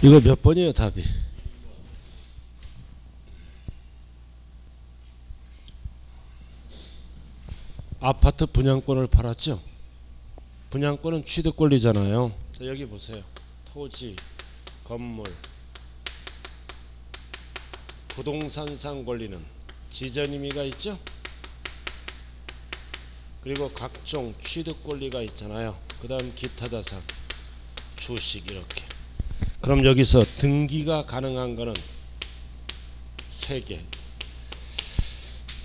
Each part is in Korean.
이거 몇 번이에요, 답이? 아파트 분양권을 팔았죠? 분양권은 취득 권리잖아요. 자, 여기 보세요. 토지, 건물, 부동산상 권리는 지전 임의가 있죠? 그리고 각종 취득 권리가 있잖아요. 그 다음 기타 자산, 주식 이렇게. 그럼 여기서 등기가 가능한 거는 세 개.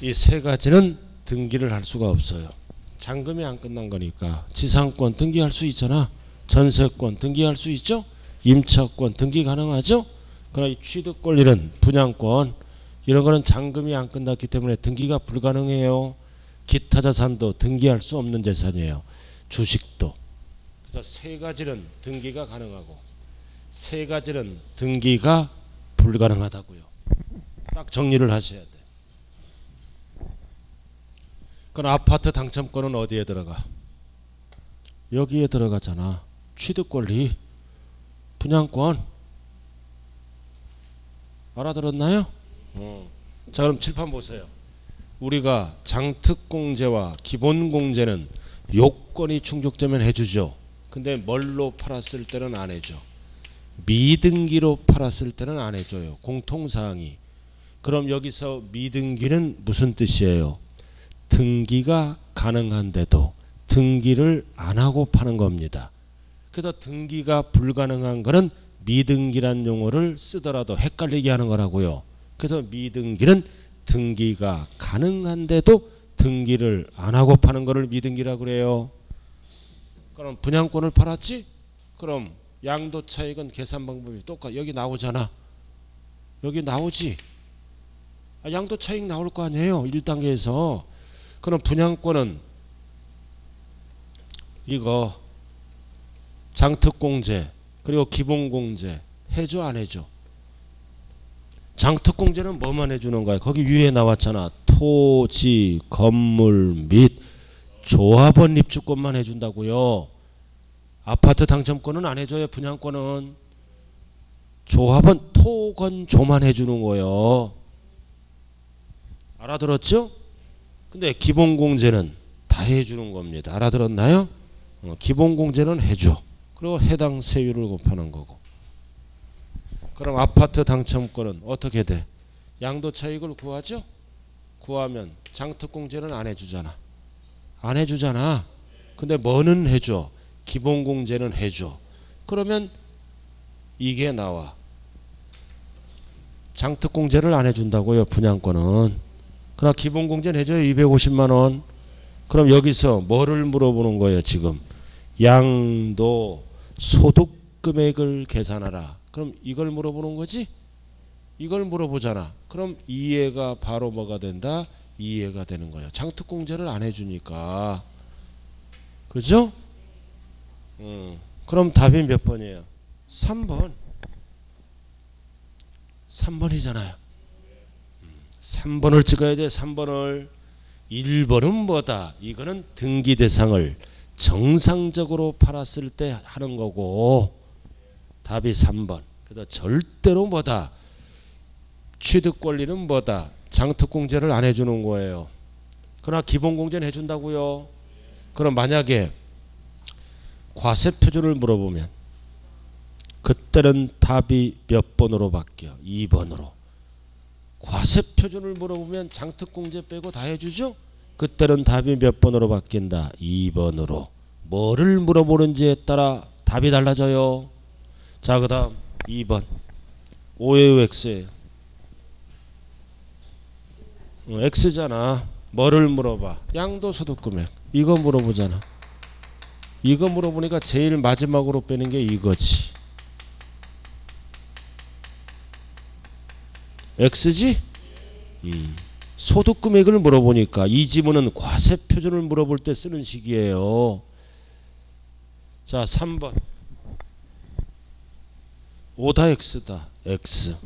이 세 가지는 등기를 할 수가 없어요. 잔금이 안 끝난 거니까. 지상권 등기할 수 있잖아. 전세권 등기할 수 있죠. 임차권 등기 가능하죠. 그러나 이 취득 권리는 분양권 이런 거는 잔금이 안 끝났기 때문에 등기가 불가능해요. 기타 자산도 등기할 수 없는 재산이에요. 주식도. 그래서 세 가지는 등기가 가능하고 세 가지는 등기가 불가능하다고요. 딱 정리를 하셔야 돼. 그럼 아파트 당첨권은 어디에 들어가? 여기에 들어가잖아. 취득권리, 분양권. 알아들었나요? 자, 그럼 칠판 보세요. 우리가 장특공제와 기본공제는 요건이 충족되면 해주죠. 근데 뭘로 팔았을 때는 안 해줘. 미등기로 팔았을 때는 안 해줘요. 공통사항이. 그럼 여기서 미등기는 무슨 뜻이에요? 등기가 가능한데도 등기를 안 하고 파는 겁니다. 그래서 등기가 불가능한 거는 미등기란 용어를 쓰더라도 헷갈리게 하는 거라고요. 그래서 미등기는 등기가 가능한데도 등기를 안 하고 파는 거를 미등기라고 그래요. 그럼 분양권을 팔았지? 그럼 양도차익은 계산 방법이 똑같아. 여기 나오잖아. 여기 나오지. 양도차익 나올 거 아니에요. 1단계에서. 그럼 분양권은 이거 장특공제 그리고 기본공제 해줘 안 해줘? 장특공제는 뭐만 해주는 거야? 거기 위에 나왔잖아. 토지, 건물 및 조합원 입주권만 해준다고요. 아파트 당첨권은 안 해줘요. 분양권은 조합원 토건조만 해주는 거예요. 알아들었죠? 근데 기본공제는 다 해주는 겁니다. 알아들었나요? 기본공제는 해줘. 그리고 해당 세율을 곱하는 거고. 그럼 아파트 당첨권은 어떻게 돼? 양도차익을 구하죠? 구하면 장특공제는 안 해주잖아. 안 해주잖아. 근데 뭐는 해줘? 기본공제는 해줘. 그러면 이게 나와. 장특공제를 안 해준다고요. 분양권은. 그러나 기본공제는 해줘요. 250만원. 그럼 여기서 뭐를 물어보는 거예요? 지금 양도 소득금액을 계산하라. 그럼 이걸 물어보는 거지? 이걸 물어보잖아. 그럼 이해가 바로 뭐가 된다? 이해가 되는 거예요. 장특공제를 안 해주니까. 그죠? 그럼 답이 몇 번이에요? 3번. 3번이잖아요. 3번을 찍어야 돼. 3번을. 1번은 뭐다? 이거는 등기 대상을 정상적으로 팔았을 때 하는 거고 답이 3번. 그래서 절대로 뭐다? 취득 권리는 뭐다? 장특공제를 안 해주는 거예요. 그러나 기본공제는 해준다고요. 그럼 만약에 과세표준을 물어보면 그때는 답이 몇 번으로 바뀌어? 2번으로. 과세표준을 물어보면 장특공제 빼고 다 해주죠? 그때는 답이 몇 번으로 바뀐다? 2번으로. 뭐를 물어보는지에 따라 답이 달라져요. 자, 그 다음 2번. 5예요, X예요? X잖아. 뭐를 물어봐? 양도소득금액. 이거 물어보잖아. 이거 물어보니까 제일 마지막으로 빼는 게 이거지. X지? 소득금액을 물어보니까 이 지문은 과세표준을 물어볼 때 쓰는 식이에요. 자, 3번. 5다 X다. X.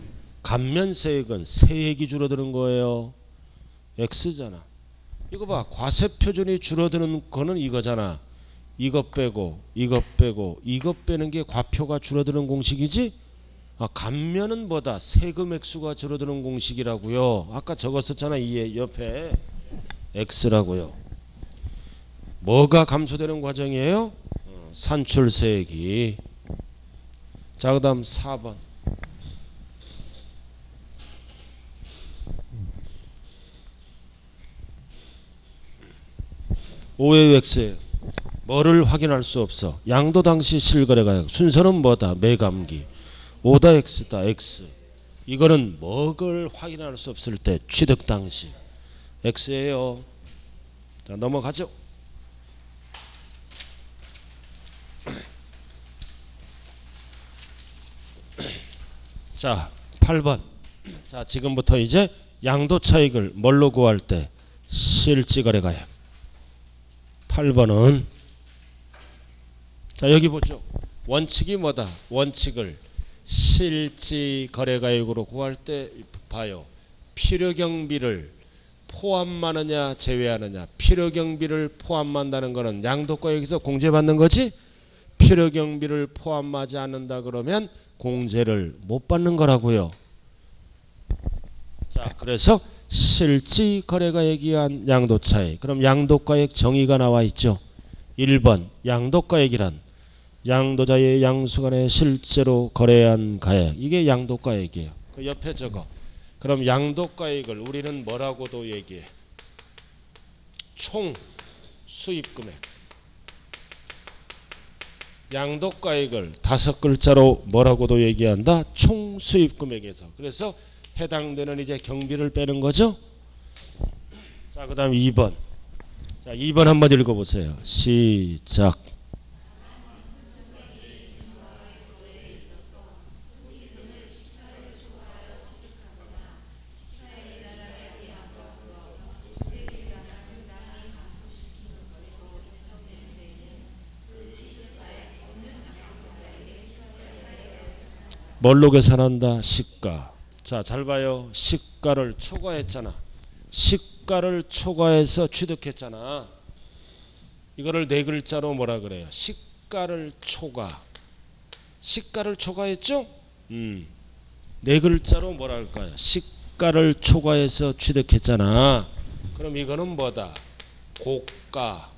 감면세액은 세액이 줄어드는 거예요. X잖아. 이거 봐. 과세표준이 줄어드는 거는 이거잖아. 이것 빼고 이것 빼고 이것 빼는 게 과표가 줄어드는 공식이지? 감면은 뭐다? 세금 액수가 줄어드는 공식이라고요. 아까 적었었잖아. 이 옆에 X라고요. 뭐가 감소되는 과정이에요? 산출세액이. 자, 그 다음 4번. 5의 X예요. 뭐를 확인할 수 없어? 양도 당시 실거래가액. 순서는 뭐다? 매감기. 5다 X다. X. 이거는 뭐를 확인할 수 없을 때 취득 당시 X예요. 자, 넘어가죠. 자, 8번. 자, 지금부터 이제 양도 차익을 뭘로 구할 때? 실지거래가액. 8번은 자, 여기 보죠. 원칙이 뭐다? 원칙을 실지거래가액으로 구할 때 봐요. 필요경비를 포함하느냐 제외하느냐. 필요경비를 포함한다는 것은 양도가액에서 공제받는 거지. 필요경비를 포함하지 않는다 그러면 공제를 못 받는 거라고요. 자, 그래서 실지거래가액에 의한 양도차익. 그럼 양도가액 정의가 나와 있죠. 1번 양도가액이란 양도자의 양수간에 실제로 거래한 가액. 이게 양도가액이에요. 그 옆에 적어. 그럼 양도가액을 우리는 뭐라고도 얘기해? 총 수입금액. 양도가액을 5글자로 뭐라고도 얘기한다? 총 수입금액에서. 그래서 해당되는 이제 경비를 빼는 거죠. 자, 그 다음 2번. 자, 2번 한번 읽어보세요. 시작. 뭘로 계산한다? 시가. 자, 잘 봐요. 시가를 초과했잖아. 시가를 초과해서 취득했잖아. 이거를 네 글자로 뭐라 그래요? 시가를 초과. 시가를 초과했죠? 네 글자로 뭐라 할까요? 시가를 초과해서 취득했잖아. 그럼 이거는 뭐다? 고가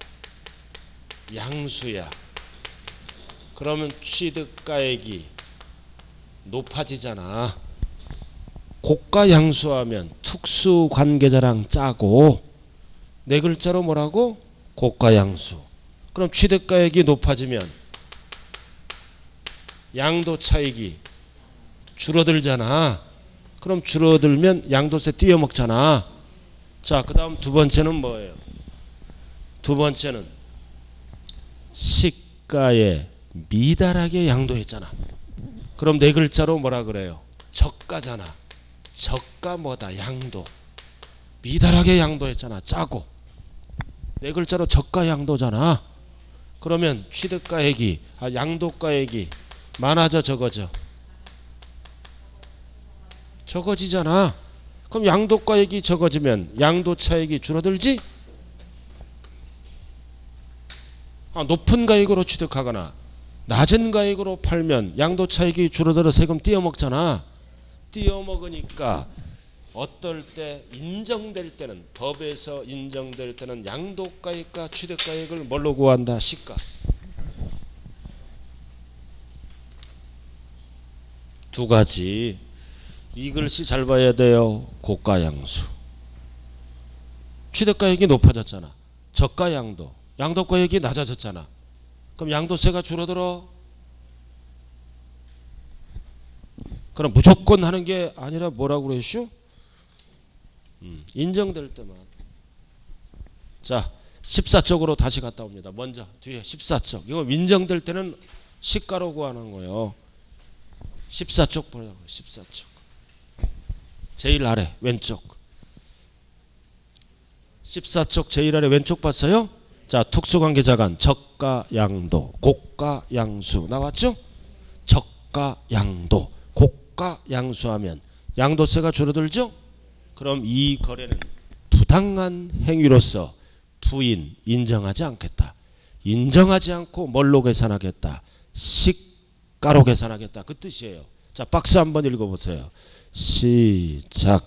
양수야. 그러면 취득가액이 높아지잖아. 고가 양수하면 특수관계자랑 짜고 네 글자로 뭐라고? 고가 양수. 그럼 취득가액이 높아지면 양도 차익이 줄어들잖아. 그럼 줄어들면 양도세 띄어먹잖아. 자, 그 다음 두 번째는 뭐예요? 두 번째는 시가에 미달하게 양도했잖아. 그럼 네 글자로 뭐라 그래요? 저가잖아. 저가 뭐다? 양도. 미달하게 양도했잖아. 짜고. 네 글자로 저가 양도잖아. 그러면 취득가액이 양도가액이 많아져 적어져? 적어지잖아. 그럼 양도가액이 적어지면 양도차익이 줄어들지? 높은 가액으로 취득하거나 낮은 가액으로 팔면 양도차익이 줄어들어 세금 띄어먹잖아. 띄어먹으니까 어떨 때 인정될 때는 법에서 인정될 때는 양도가액과 취득가액을 뭘로 구한다? 시가. 두 가지. 이 글씨 잘 봐야 돼요. 고가양수. 취득가액이 높아졌잖아. 저가양도. 양도가액이 낮아졌잖아. 그럼 양도세가 줄어들어? 그럼 무조건 하는 게 아니라 뭐라고 그랬슈? 인정될 때만. 자, 14쪽으로 다시 갔다 옵니다. 먼저 뒤에 14쪽. 이거 인정될 때는 시가로 구하는 거예요. 14쪽 보라고. 14쪽. 제일 아래 왼쪽. 14쪽 제일 아래 왼쪽 봤어요? 자, 특수관계자간 저가양도, 고가양수 나왔죠? 저가양도, 고가양수하면 양도세가 줄어들죠? 그럼 이 거래는 부당한 행위로서 부인 인정하지 않겠다. 인정하지 않고 뭘로 계산하겠다? 시가로 계산하겠다. 그 뜻이에요. 자, 박스 한번 읽어보세요. 시작.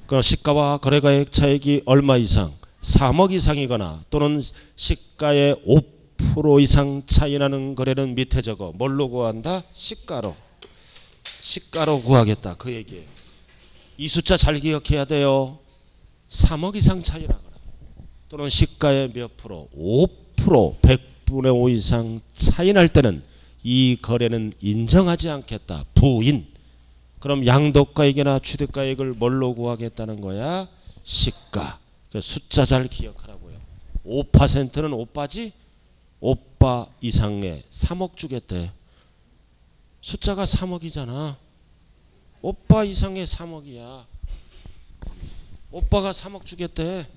그 시가와 거래가액 차익이 얼마 이상 3억 이상이거나 또는 시가의 5% 이상 차이 나는 거래는 밑에 적어 뭘로 구한다? 시가로 구하겠다 그 얘기예요. 이 숫자 잘 기억해야 돼요. 3억 이상 차이 나거나 또는 시가의 몇 프로 5% 100분의 5 이상 차이 날 때는 이 거래는 인정하지 않겠다. 부인. 그럼 양도가액이나 취득가액을 뭘로 구하겠다는 거야? 시가. 숫자 잘 기억하라고요. 5%는 오빠지? 오빠 이상의 3억 주겠대. 숫자가 3억이잖아. 오빠 이상의 3억이야. 오빠가 3억 주겠대.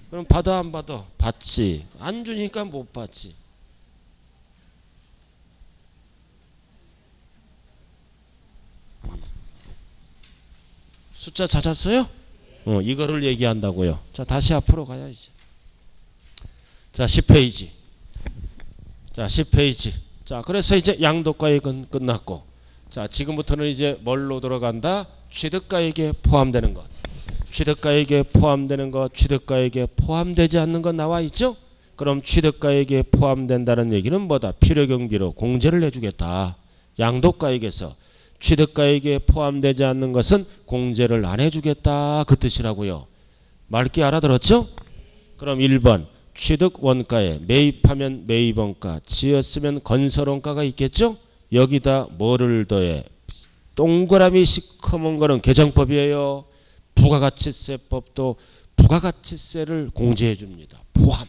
그럼 받아 안 받아? 받지. 안 주니까 못 받지. 숫자 찾았어요? 이거를 얘기한다고요. 자, 다시 앞으로 가야 이제. 자, 10페이지. 자, 10페이지. 자, 그래서 이제 양도가액은 끝났고. 자, 지금부터는 이제 뭘로 들어간다? 취득가액에 포함되는 것. 취득가액에 포함되는 것, 취득가액에 포함되지 않는 것 나와 있죠? 그럼 취득가액에 포함된다는 얘기는 뭐다? 필요경비로 공제를 해주겠다. 양도가액에서. 취득가액에 포함되지 않는 것은 공제를 안 해주겠다 그 뜻이라고요. 맑게 알아들었죠? 그럼 1번 취득 원가에 매입하면 매입원가, 지었으면 건설원가가 있겠죠? 여기다 뭐를 더해? 동그라미 시커먼 거는 개정법이에요. 부가가치세법도 부가가치세를 공제해 줍니다. 포함.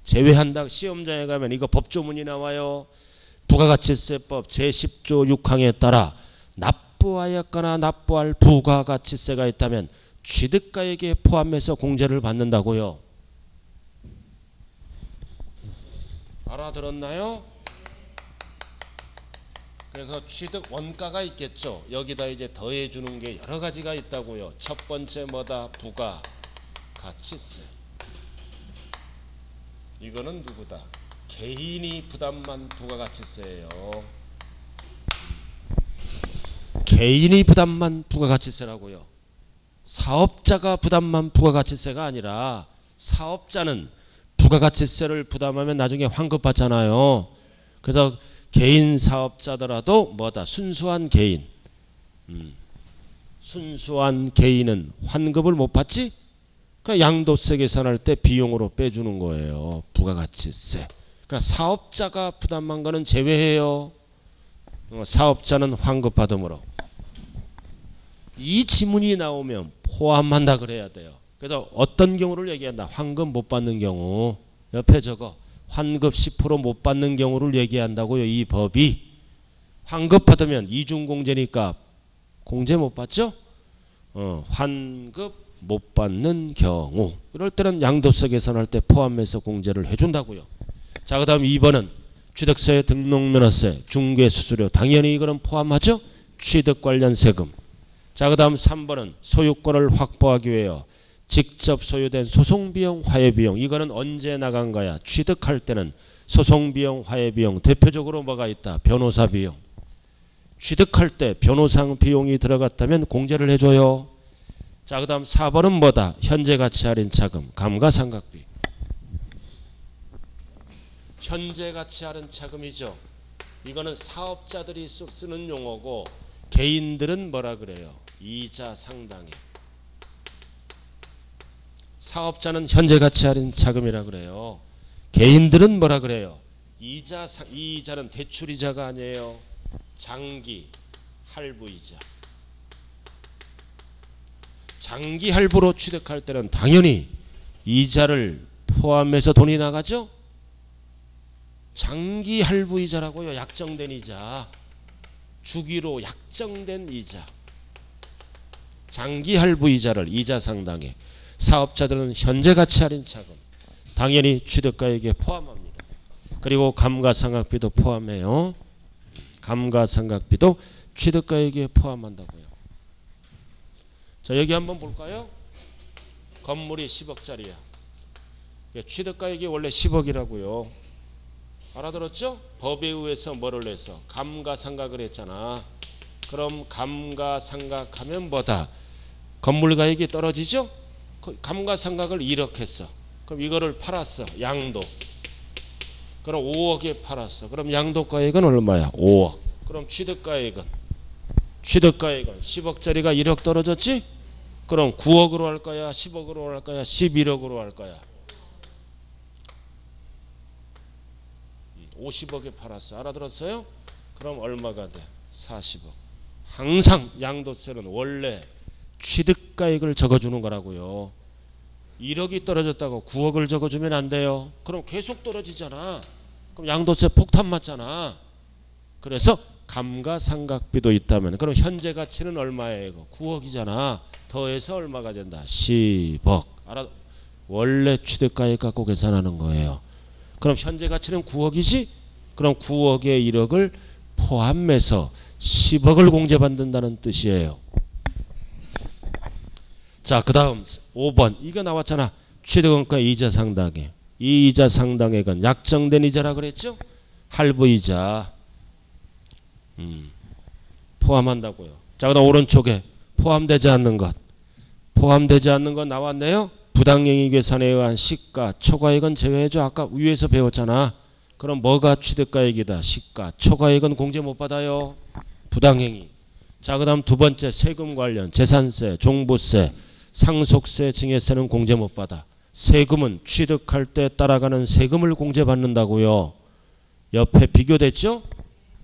제외한다. 시험장에 가면 이거 법조문이 나와요. 부가가치세법 제10조 6항에 따라 납부하였거나 납부할 부가가치세가 있다면 취득가액에 포함해서 공제를 받는다고요. 알아들었나요? 그래서 취득 원가가 있겠죠. 여기다 이제 더해주는 게 여러 가지가 있다고요. 첫 번째 뭐다? 부가가치세. 이거는 누구다? 개인이 부담한 부가가치세예요. 개인이 부담한 부가가치세라고요. 사업자가 부담한 부가가치세가 아니라 사업자는 부가가치세를 부담하면 나중에 환급받잖아요. 그래서 개인 사업자더라도 뭐다? 순수한 개인. 순수한 개인은 환급을 못 받지? 그러니까 양도세 계산할 때 비용으로 빼주는 거예요. 부가가치세. 그러니까 사업자가 부담한 거는 제외해요. 사업자는 환급받음으로. 이 지문이 나오면 포함한다 그래야 돼요. 그래서 어떤 경우를 얘기한다. 환급 못 받는 경우. 옆에 적어. 환급 10% 못 받는 경우를 얘기한다고요. 이 법이. 환급 받으면 이중공제니까 공제 못 받죠? 환급 못 받는 경우. 이럴 때는 양도세 계산할 때 포함해서 공제를 해준다고요. 자, 그 다음 2번은 취득세, 등록면허세, 중개수수료. 당연히 이거는 포함하죠? 취득 관련 세금. 자, 그 다음 3번은 소유권을 확보하기 위하여 직접 소유된 소송비용, 화해비용. 이거는 언제 나간 거야? 취득할 때는 소송비용, 화해비용. 대표적으로 뭐가 있다? 변호사 비용. 취득할 때 변호사 비용이 들어갔다면 공제를 해줘요. 자, 그 다음 4번은 뭐다? 현재가치 할인 차금, 감가상각비. 현재가치 할인 차금이죠. 이거는 사업자들이 쓰는 용어고 개인들은 뭐라 그래요? 이자 상당액. 사업자는 현재가치 할인 차금이라 그래요. 개인들은 뭐라 그래요? 이자는 대출이자가 아니에요. 장기 할부이자. 장기 할부로 취득할 때는 당연히 이자를 포함해서 돈이 나가죠? 장기 할부이자라고요. 약정된 이자. 주기로 약정된 이자. 장기 할부이자를 이자 상당액. 사업자들은 현재가치 할인 차금. 당연히 취득가액에 포함합니다. 그리고 감가상각비도 포함해요. 감가상각비도 취득가액에 포함한다고요. 자, 여기 한번 볼까요? 건물이 10억짜리야. 취득가액이 원래 10억이라고요. 알아들었죠? 법에 의해서 뭐를 해서 감가상각을 했잖아. 그럼 감가상각하면 뭐다? 건물가액이 떨어지죠? 감가상각을 1억 했어. 그럼 이거를 팔았어. 양도. 그럼 5억에 팔았어. 그럼 양도가액은 얼마야? 5억. 그럼 취득가액은 10억짜리가 1억 떨어졌지? 그럼 9억으로 할 거야? 10억으로 할 거야? 11억으로 할 거야? 50억에 팔았어. 알아들었어요? 그럼 얼마가 돼? 40억. 항상 양도세는 원래 취득가액을 적어주는 거라고요. 1억이 떨어졌다고 9억을 적어주면 안 돼요. 그럼 계속 떨어지잖아. 그럼 양도세 폭탄 맞잖아. 그래서 감가상각비도 있다면 그럼 현재 가치는 얼마예요? 이거 9억이잖아. 더해서 얼마가 된다? 10억. 원래 취득가액 갖고 계산하는 거예요. 그럼 현재 가치는 9억이지? 그럼 9억에 1억을 포함해서 10억을 공제받는다는 뜻이에요. 자, 그 다음 5번 이거 나왔잖아. 취득원가 이자 상당액. 이 이자 상당액은 약정된 이자라 그랬죠? 할부이자 포함한다고요. 자, 그 다음 오른쪽에 포함되지 않는 것. 포함되지 않는 것 나왔네요. 부당행위 계산에 의한 시가 초과액은 제외해줘. 아까 위에서 배웠잖아. 그럼 뭐가 취득가액이다? 시가 초과액은 공제 못 받아요. 부당행위. 자, 그 다음 두 번째 세금 관련 재산세, 종부세, 상속세, 증여세는 공제 못 받아. 세금은 취득할 때 따라가는 세금을 공제받는다고요. 옆에 비교됐죠?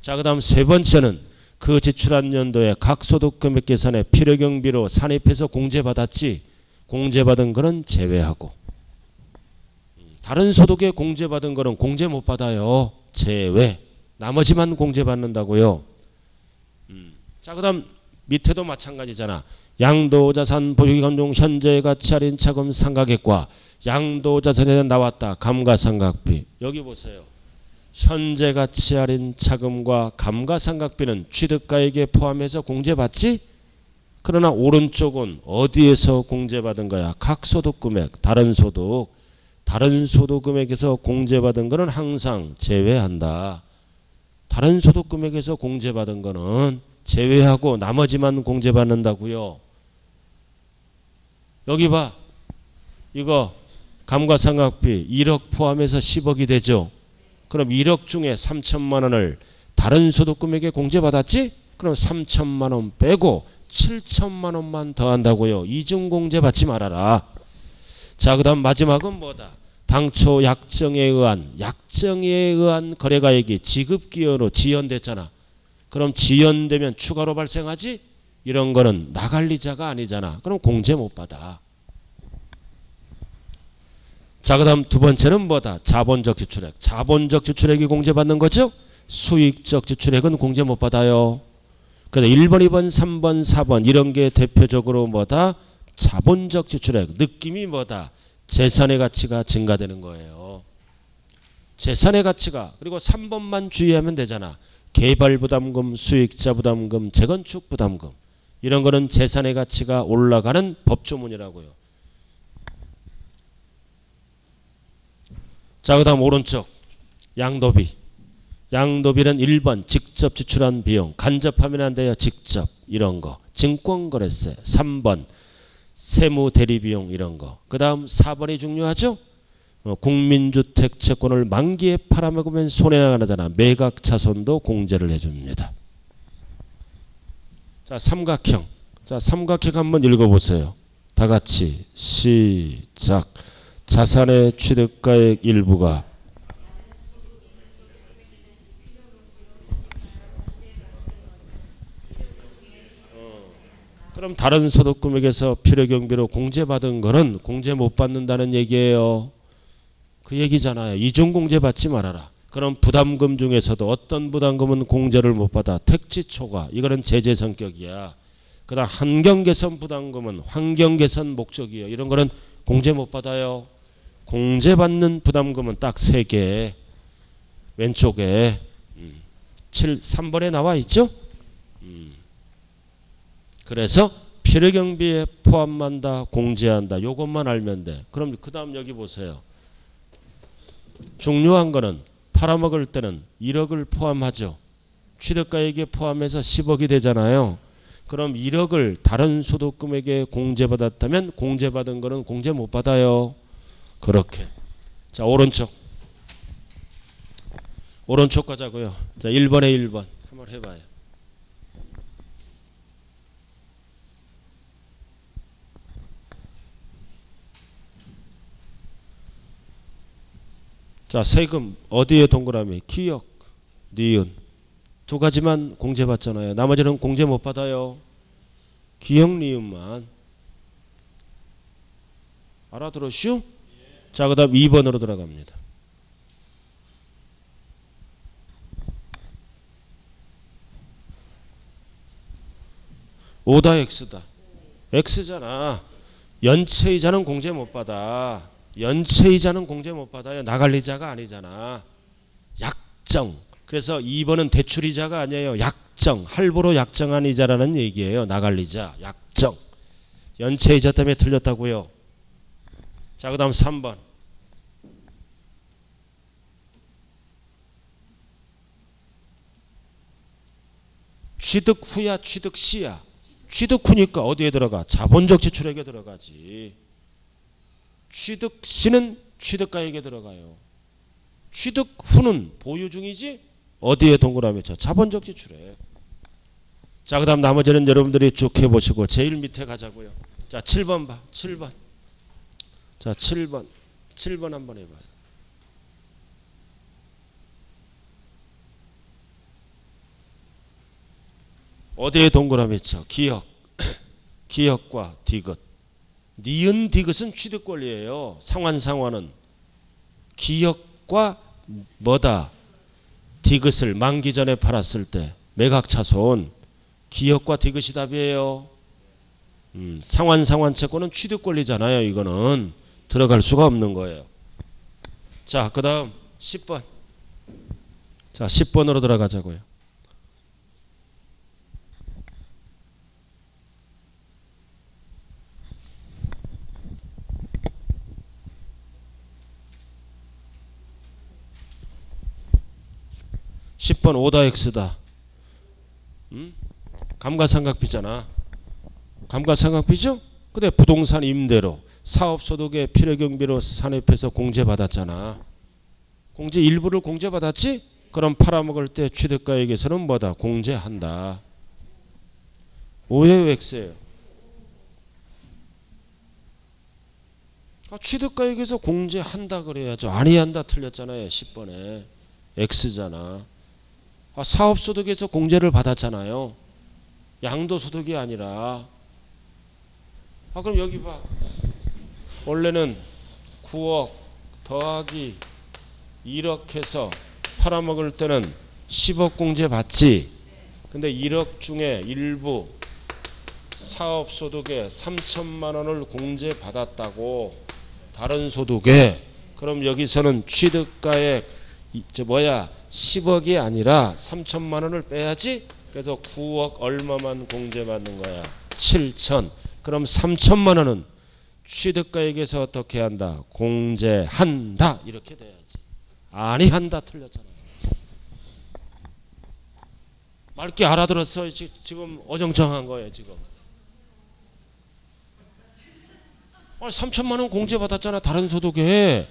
자, 그 다음 세 번째는 그 지출한 연도에 각 소득금액 계산에 필요경비로 산입해서 공제받았지. 공제받은 거는 제외하고. 다른 소득에 공제받은 거는 공제 못 받아요. 제외. 나머지만 공제받는다고요. 자, 그 다음 밑에도 마찬가지잖아. 양도자산 보유기간 중 현재 가치 할인 차금 상각액과 양도자산에 나왔다. 감가상각비. 여기 보세요. 현재 가치 할인 차금과 감가상각비는 취득가액에 포함해서 공제받지? 그러나 오른쪽은 어디에서 공제받은 거야? 각 소득금액, 다른 소득금액에서 공제받은 거는 항상 제외한다. 다른 소득금액에서 공제받은 거는 제외하고 나머지만 공제받는다고요. 여기 봐. 이거 감가상각비 1억 포함해서 10억이 되죠. 그럼 1억 중에 3천만 원을 다른 소득금액에 공제받았지? 그럼 3천만 원 빼고 7천만 원만 더한다고요. 이중공제 받지 말아라. 자, 그 다음 마지막은 뭐다? 당초 약정에 의한 거래가액이 지급기여로 지연됐잖아. 그럼 지연되면 추가로 발생하지? 이런 거는 나갈 이자가 아니잖아. 그럼 공제 못 받아. 자, 그 다음 두 번째는 뭐다? 자본적 지출액. 자본적 지출액이 공제받는 거죠? 수익적 지출액은 공제 못 받아요. 그래서 1번, 2번, 3번, 4번 이런 게 대표적으로 뭐다? 자본적 지출액. 느낌이 뭐다? 재산의 가치가 증가되는 거예요. 재산의 가치가. 그리고 3번만 주의하면 되잖아. 개발부담금, 수익자부담금, 재건축부담금. 이런 거는 재산의 가치가 올라가는 법조문이라고요. 자, 그 다음 오른쪽 양도비. 양도비는 1번 직접 지출한 비용. 간접하면 안 돼요. 직접 이런 거. 증권거래세. 3번 세무대리비용 이런 거. 그 다음 4번이 중요하죠. 국민주택 채권을 만기에 팔아먹으면 손해가 나잖아. 매각차손도 공제를 해줍니다. 자, 삼각형. 자, 삼각형 한번 읽어보세요. 다 같이 시작. 자산의 취득가액 일부가 그럼 다른 소득금액에서 필요경비로 공제받은 거는 공제 못 받는다는 얘기예요. 그 얘기잖아요. 이중공제 받지 말아라. 그럼 부담금 중에서도 어떤 부담금은 공제를 못 받아? 택지초과. 이거는 제재 성격이야. 그 다음 환경개선 부담금은 환경개선 목적이에요. 이런 거는 공제 못 받아요. 공제받는 부담금은 딱 3개. 왼쪽에 3번에 나와 있죠? 그래서 필요경비에 포함한다, 공제한다. 요것만 알면 돼. 그럼 그 다음 여기 보세요. 중요한 거는 팔아먹을 때는 1억을 포함하죠. 취득가액에 포함해서 10억이 되잖아요. 그럼 1억을 다른 소득금액에 공제받았다면 공제받은 거는 공제 못 받아요. 그렇게. 자, 오른쪽. 오른쪽 가자고요. 자, 1번에 1번. 한번 해봐요. 자, 세금 어디에 동그라미? 기역, 니은. 두 가지만 공제받잖아요. 나머지는 공제 못 받아요. 기역, 니은만. 알아들었슈? 자, 그 다음 2번으로 들어갑니다. 오다 X다. X잖아. 연체이자는 공제 못 받아. 연체이자는 공제 못 받아요. 나갈이자가 아니잖아. 약정. 그래서 2번은 대출이자가 아니에요. 약정. 할부로 약정한 이자라는 얘기예요. 나갈이자. 약정. 연체이자 때문에 틀렸다고요. 자, 그 다음 3번. 취득 후야, 취득 시야. 취득 후니까 어디에 들어가? 자본적 지출액에 들어가지. 취득 시는 취득가액에 들어가요. 취득 후는 보유 중이지? 어디에 동그라미 쳐? 자본적 지출액. 자, 그 다음 나머지는 여러분들이 쭉 해보시고 제일 밑에 가자고요. 자, 7번 봐. 7번. 자, 7번. 7번 한번 해봐요. 어디에 동그라미 쳐? 기역. 기역과 디귿. 니은 디귿은 취득 권리예요. 상환상환은. 기역과 뭐다? 디귿을 만기 전에 팔았을 때 매각차손. 기역과 디귿이 답이에요. 상환상환채권은 취득 권리잖아요. 이거는 들어갈 수가 없는 거예요. 자, 그 다음 10번. 자, 10번으로 들어가자고요. (10번) 오다 X다. 감가상각비잖아. 감가상각비죠? 근데 부동산 임대로 사업소득의 필요경비로 산입해서 공제받았잖아. 공제 일부를 공제받았지? 그럼 팔아먹을 때 취득가액에서는 뭐다? 공제한다. 오해요, X예요? 취득가액에서 공제한다 그래야죠. 아니한다 틀렸잖아요. 10번에. X잖아. 사업소득에서 공제를 받았잖아요. 양도소득이 아니라. 그럼 여기 봐. 원래는 9억 더하기 1억 해서 팔아먹을 때는 10억 공제 받지. 근데 1억 중에 일부 사업소득에 3천만 원을 공제 받았다고. 다른 소득에. 그럼 여기서는 취득가액 10억이 아니라 3천만 원을 빼야지. 그래서 9억 얼마만 공제받는 거야? 7천. 그럼 3천만 원은 취득가액에서 어떻게 한다? 공제한다. 이렇게 돼야지. 아니한다 틀렸잖아. 맑게 알아들었어. 지금 어정쩡한 거예요. 지금. 3천만 원 공제받았잖아. 다른 소득에.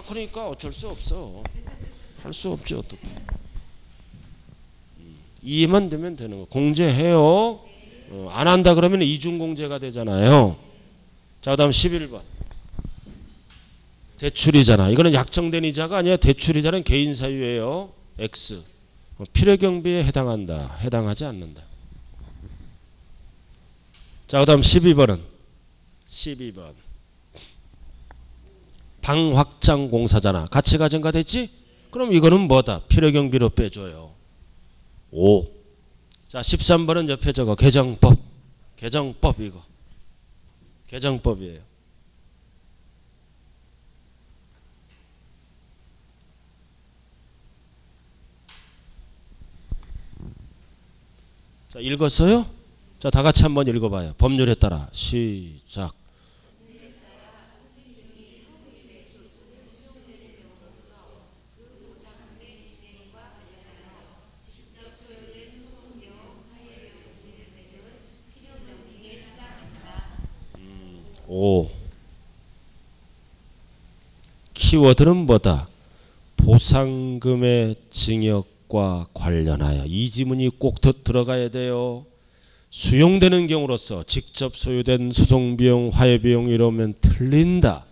그러니까 어쩔 수 없어. 할 수 없지 어떻게. 이해만 되면 되는 거. 공제해요. 안 한다 그러면 이중공제가 되잖아요. 자, 그 다음 11번. 대출이잖아. 이거는 약정된 이자가 아니야. 대출이자는 개인 사유예요. X. 필요경비에 해당한다. 해당하지 않는다. 자, 그 다음 12번은 12번. 방 확장 공사잖아. 가치가 증가됐지? 그럼 이거는 뭐다? 필요경비로 빼줘요. 5. 자, 13번은 옆에 적어. 개정법. 개정법 이거. 개정법이에요. 자, 읽었어요? 자, 다 같이 한번 읽어봐요. 법률에 따라 시작. 오. 키워드는 뭐다? 보상금의 증액과 관련하여. 이 지문이 꼭 들어가야 돼요. 수용되는 경우로서 직접 소요된 소송비용, 화해비용 이러면 틀린다.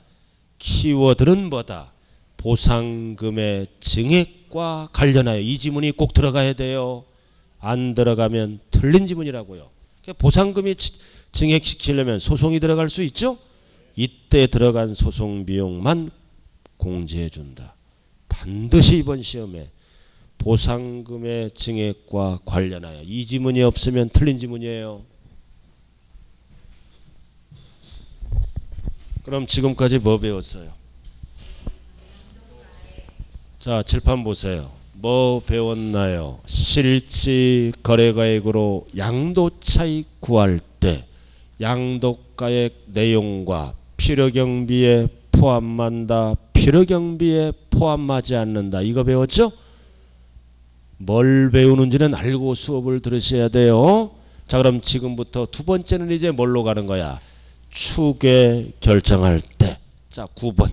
키워드는 뭐다? 보상금의 증액과 관련하여. 이 지문이 꼭 들어가야 돼요. 안 들어가면 틀린 지문이라고요. 보상금이 증액시키려면 소송이 들어갈 수 있죠? 이때 들어간 소송비용만 공제해준다. 반드시 이번 시험에 보상금의 증액과 관련하여. 이 지문이 없으면 틀린 지문이에요. 그럼 지금까지 뭐 배웠어요? 자, 칠판 보세요. 뭐 배웠나요? 실지 거래가액으로 양도차익 구할 때 양도가액 내용과 필요경비에 포함한다, 필요경비에 포함하지 않는다. 이거 배웠죠? 뭘 배우는지는 알고 수업을 들으셔야 돼요. 자, 그럼 지금부터 두 번째는 이제 뭘로 가는 거야? 추계 결정할 때. 자, 9번.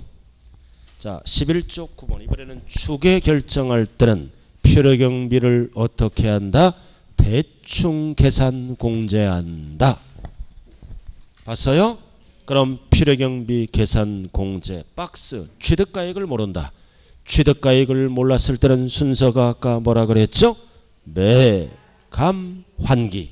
자, 11쪽 9번. 이번에는 추계 결정할 때는 필요경비를 어떻게 한다? 대충 계산 공제한다. 봤어요? 그럼 필요경비 계산 공제 박스. 취득가액을 모른다. 취득가액을 몰랐을 때는 순서가 아까 뭐라 그랬죠? 매, 감, 환기.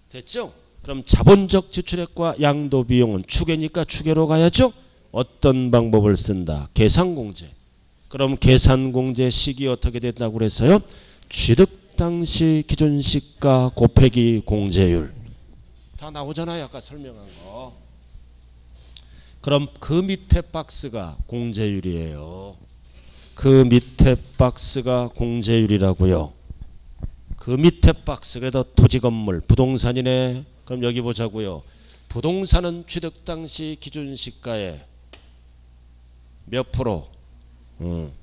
됐죠? 그럼 자본적 지출액과 양도비용은 추계니까 추계로 가야죠? 어떤 방법을 쓴다? 계산공제. 그럼 계산공제 식이 어떻게 됐다고 그랬어요? 취득 당시 기준시가 곱하기 공제율. 다 나오잖아요. 아까 설명한 거. 그럼 그 밑에 박스가 공제율이에요. 그 밑에 박스가 공제율이라고요. 그 밑에 박스. 그래도 토지건물, 부동산이네. 그럼 여기 보자고요. 부동산은 취득 당시 기준시가에 몇 프로? 그럼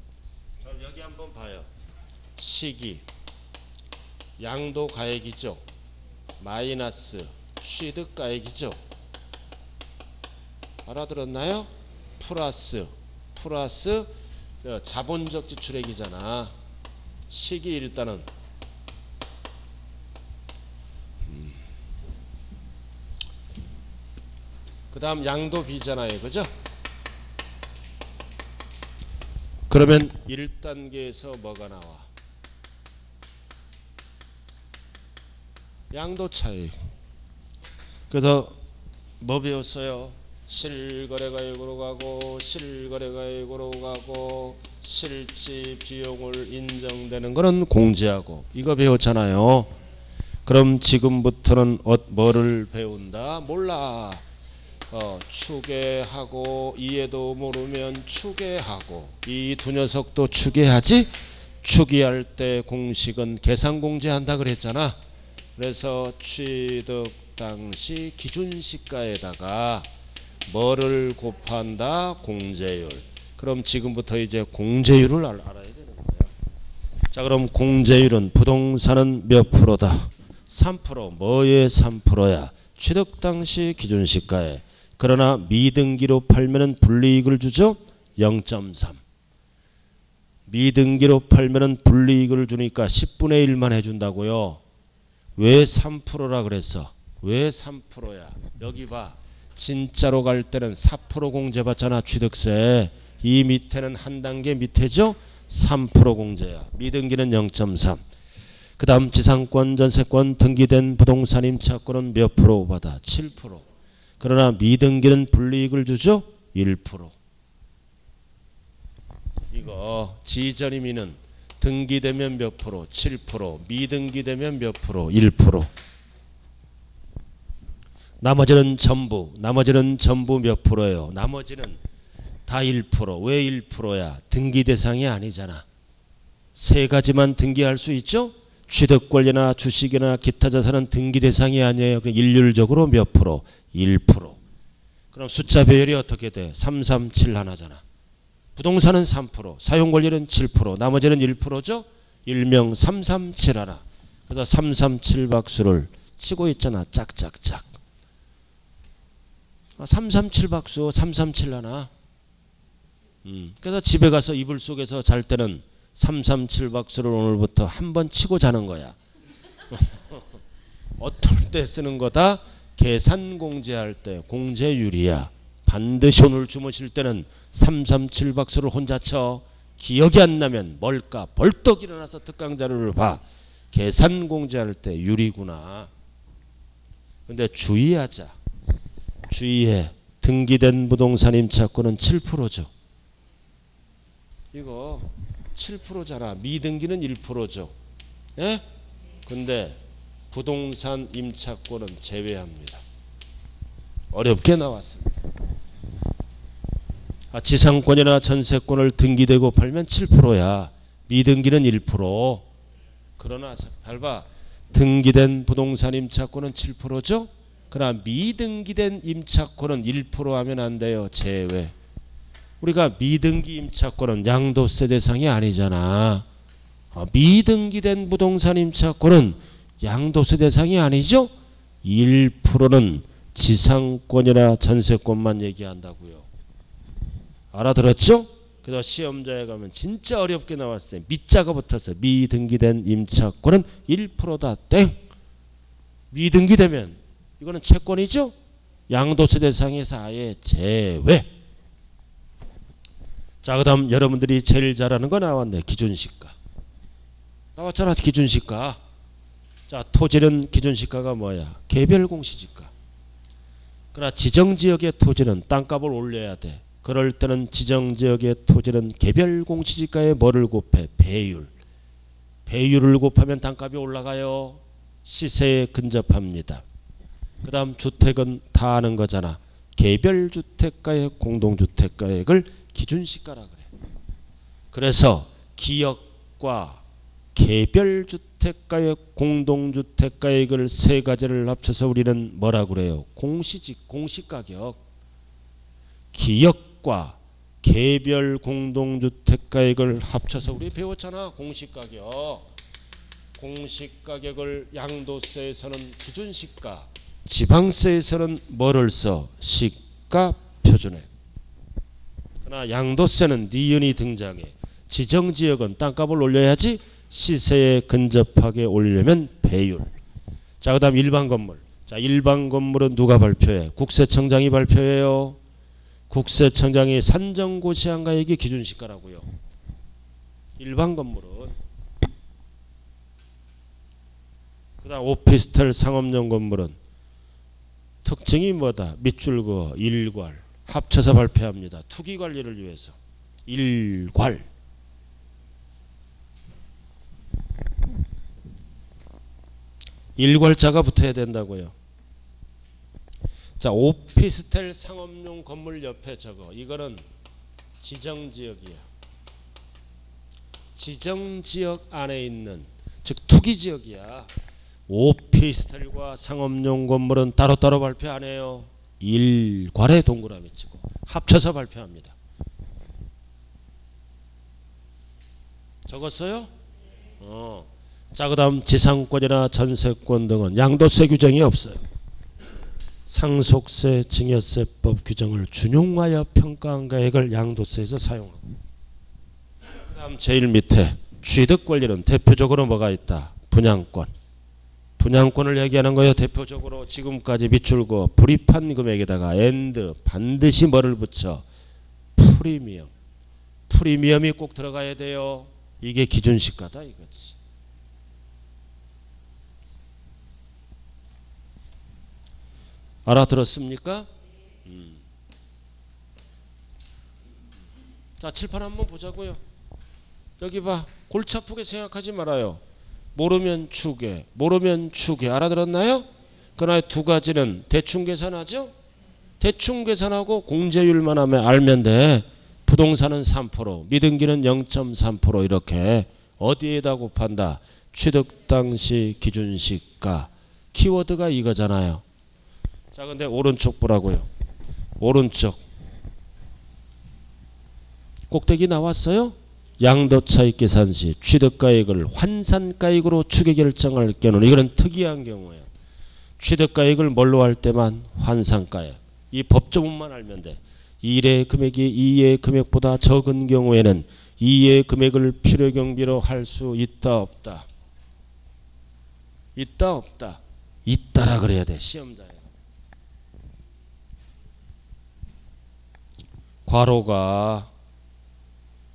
여기 한번 봐요. 시기 양도가액이죠. 마이너스 취득가액이죠. 알아들었나요? 플러스 자본적 지출액이잖아. 시기 일단은 그 다음 양도비잖아요. 그죠? 그러면 1단계에서 뭐가 나와? 양도차익. 그래서 뭐 배웠어요? 실거래가액으로 가고 실거래가액으로 가고 실지 비용을 인정되는 거는 공제하고. 이거 배웠잖아요. 그럼 지금부터는 뭐를 배운다? 몰라. 추계하고 이해도 모르면 추계하고. 이 두 녀석도 추계하지? 추계할 때 공식은 계산공제한다 그랬잖아. 그래서 취득 당시 기준시가에다가 뭐를 곱한다? 공제율. 그럼 지금부터 이제 공제율을 알아야 되는 거예요. 자, 그럼 공제율은 부동산은 몇 프로다? 3%. 뭐의 3%야? 취득 당시 기준시가에. 그러나 미등기로 팔면은 불이익을 주죠? 0.3. 미등기로 팔면은 불이익을 주니까 10분의 1만 해준다고요. 왜 3%라 그랬어? 왜 3%야? 여기 봐. 진짜로 갈 때는 4% 공제받잖아. 취득세. 이 밑에는 한 단계 밑에죠? 3% 공제야. 미등기는 0.3. 그 다음 지상권, 전세권, 등기된 부동산 임차권은 몇 프로 받아? 7%. 그러나 미등기는 불이익을 주죠? 1%. 이거 지전임의는 등기되면 몇 프로? 7%. 미등기되면 몇 프로? 1%. 나머지는 전부 몇 프로예요? 나머지는 다 1%. 왜 1%야? 등기 대상이 아니잖아. 세 가지만 등기할 수 있죠? 취득권리나 주식이나 기타 자산은 등기 대상이 아니에요. 일률적으로 몇 프로? 1%. 그럼 숫자 배열이 어떻게 돼? 337 하나잖아. 부동산은 3%, 사용권리는 7%, 나머지는 1%죠? 일명 337 하나. 그래서 337 박수를 치고 있잖아. 짝짝짝. 337 박수, 337 하나. 그래서 집에 가서 이불 속에서 잘 때는 337 박수를 오늘부터 한번 치고 자는 거야. 어떨 때 쓰는 거다? 계산 공제할 때 공제율이야. 반드시 오늘 주무실 때는 337 박수를 혼자 쳐. 기억이 안 나면 뭘까? 벌떡 일어나서 특강 자료를 봐. 계산 공제할 때 유리구나. 근데 주의하자. 주의해. 등기된 부동산 임차권은 7%죠. 이거 7%잖아. 미등기는 1%죠. 예? 근데 부동산 임차권은 제외합니다. 어렵게 나왔습니다. 지상권이나 전세권을 등기되고 팔면 7%야. 미등기는 1%. 그러나 밟아. 등기된 부동산 임차권은 7%죠. 그러나 미등기된 임차권은 1% 하면 안 돼요. 제외. 우리가 미등기 임차권은 양도세 대상이 아니잖아. 미등기된 부동산 임차권은 양도세 대상이 아니죠. 1%는 지상권이나 전세권만 얘기한다고요. 알아들었죠? 그래서 시험자에 가면 진짜 어렵게 나왔어요. 미자가 붙었어요. 미등기된 임차권은 1%다. 땡. 미등기되면 이거는 채권이죠. 양도세 대상에서 아예 제외. 자, 그 다음 여러분들이 제일 잘하는 거 나왔네. 기준시가. 나왔잖아. 기준시가. 자, 토지는 기준시가가 뭐야? 개별 공시지가. 그러나 지정지역의 토지는 땅값을 올려야 돼. 그럴 때는 지정지역의 토지는 개별 공시지가에 뭐를 곱해? 배율. 배율을 곱하면 땅값이 올라가요. 시세에 근접합니다. 그 다음 주택은 다 아는 거잖아. 개별주택가액, 공동주택가액을 기준시가라 그래. 그래서 기역과 개별주택가액, 공동주택가액을 세 가지를 합쳐서 우리는 뭐라 그래요? 공시가격. 기역과 개별 공동주택가액을 합쳐서 우리 배웠잖아. 공시가격. 공시가격을 양도세에서는 기준시가, 지방세에서는 뭐를 써? 시가 표준액. 그러나 양도세는 니은이 등장해. 지정지역은 땅값을 올려야지. 시세에 근접하게 올리려면 배율. 자, 그 다음 일반 건물. 자, 일반 건물은 누가 발표해? 국세청장이 발표해요. 국세청장이 산정고시한가액이 기준시가라고요. 일반 건물은. 그 다음 오피스텔 상업용 건물은 특징이 뭐다? 밑줄 그어. 일괄. 합쳐서 발표합니다. 투기관리를 위해서. 일괄. 일괄자가 붙어야 된다고요. 자, 오피스텔 상업용 건물 옆에 저거. 이거는 지정지역이야. 지정지역 안에 있는, 즉 투기지역이야. 오피스텔과 상업용 건물은 따로따로 발표 안 해요. 일괄에 동그라미 치고 합쳐서 발표합니다. 적었어요? 자, 그 다음 지상권이나 전세권 등은 양도세 규정이 없어요. 상속세, 증여세법 규정을 준용하여 평가한 가액을 양도세에서 사용하고. 그 다음 제일 밑에 취득권리는 대표적으로 뭐가 있다? 분양권. 분양권을 얘기하는 거예요. 대표적으로 지금까지 밑줄 그어. 불입한 금액에다가 엔드 반드시 뭐를 붙여? 프리미엄. 프리미엄이 꼭 들어가야 돼요. 이게 기준시가다 이거지. 알아들었습니까? 자, 칠판 한번 보자고요. 여기 봐. 골치 아프게 생각하지 말아요. 모르면 추계, 모르면 추계. 알아들었나요? 그러나 두 가지는 대충 계산하죠? 대충 계산하고 공제율만 하면 알면 돼. 부동산은 3%, 미등기는 0.3% 이렇게 어디에다 곱한다? 취득 당시 기준시가. 키워드가 이거잖아요. 자, 근데 오른쪽 보라고요. 오른쪽. 꼭대기 나왔어요? 양도차익 계산 시 취득가액을 환산가액으로 추계 결정할 경우는 이거는 특이한 경우예요. 취득가액을 뭘로 할 때만 환산가액. 이 법조문만 알면 돼. 1의 금액이 2의 금액보다 적은 경우에는 2의 금액을 필요경비로 할 수 있다 없다? 있다 없다? 있다라 그래야 돼. 시험자에. 괄호가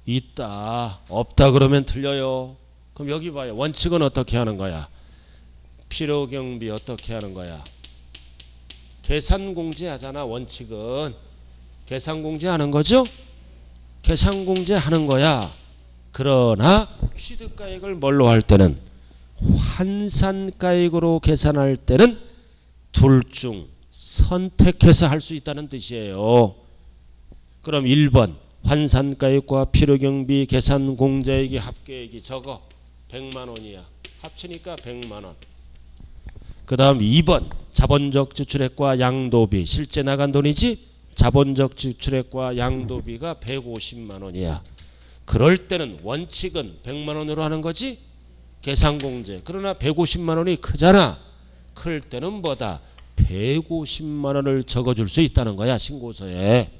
있다 없다 그러면 틀려요. 그럼 여기 봐요. 원칙은 어떻게 하는 거야? 필요경비 어떻게 하는 거야? 계산공제 하잖아. 원칙은 계산공제 하는 거죠? 계산공제 하는 거야. 그러나 취득가액을 뭘로 할 때는 환산가액으로 계산할 때는 둘 중 선택해서 할 수 있다는 뜻이에요. 그럼 1번 환산가액과 필요경비 계산공제액이 합계액이 적어 100만원이야. 합치니까 100만원. 그 다음 2번 자본적 지출액과 양도비 실제 나간 돈이지 자본적 지출액과 양도비가 150만원이야. 그럴 때는 원칙은 100만원으로 하는 거지 계산공제. 그러나 150만원이 크잖아. 클 때는 뭐다? 150만원을 적어줄 수 있다는 거야. 신고서에.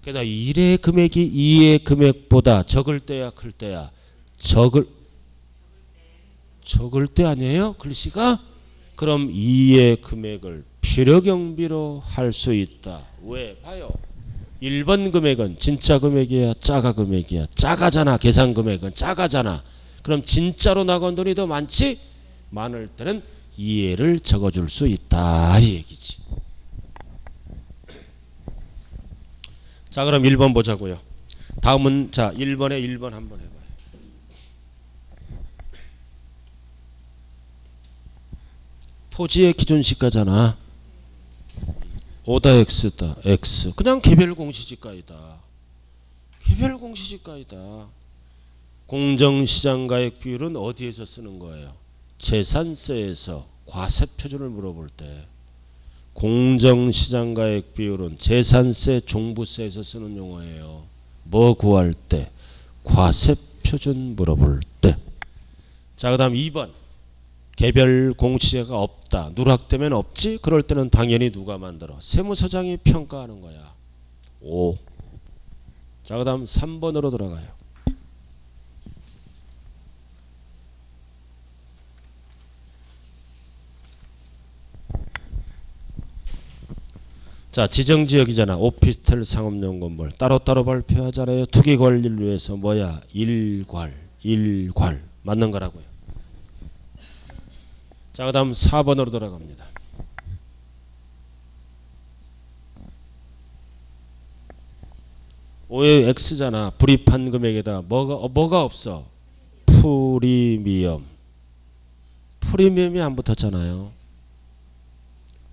게다가 1의 금액이 2의 금액보다 적을 때야 클 때야? 적을 때 아니에요? 글씨가? 그럼 2의 금액을 필요경비로 할 수 있다. 왜? 봐요. 1번 금액은 진짜 금액이야? 짜가 금액이야? 짜가잖아. 계산 금액은 짜가잖아. 그럼 진짜로 나간 돈이 더 많지? 많을 때는 2를 적어줄 수 있다 이 얘기지. 자, 그럼 1번 보자고요. 다음은 자 1번에 1번 한번 해봐요. 토지의 기준시가잖아. 오다 X다. X. 그냥 개별 공시지가이다. 개별 공시지가이다. 공정시장가액 비율은 어디에서 쓰는 거예요? 재산세에서 과세표준을 물어볼 때. 공정시장가액 비율은 재산세, 종부세에서 쓰는 용어예요. 뭐 구할 때? 과세표준 물어볼 때. 자, 그 다음 2번. 개별 공시제가 없다. 누락되면 없지? 그럴 때는 당연히 누가 만들어? 세무서장이 평가하는 거야. 5. 자, 그 다음 3번으로 들어가요. 자, 지정지역이잖아. 오피스텔 상업용 건물. 따로따로 발표하잖아요. 투기관리를 위해서 뭐야? 일괄. 맞는 거라고요. 자, 그 다음 4번으로 돌아갑니다. 오의 X잖아. 불입한 금액에다 뭐가 없어? 프리미엄. 프리미엄이 안 붙었잖아요.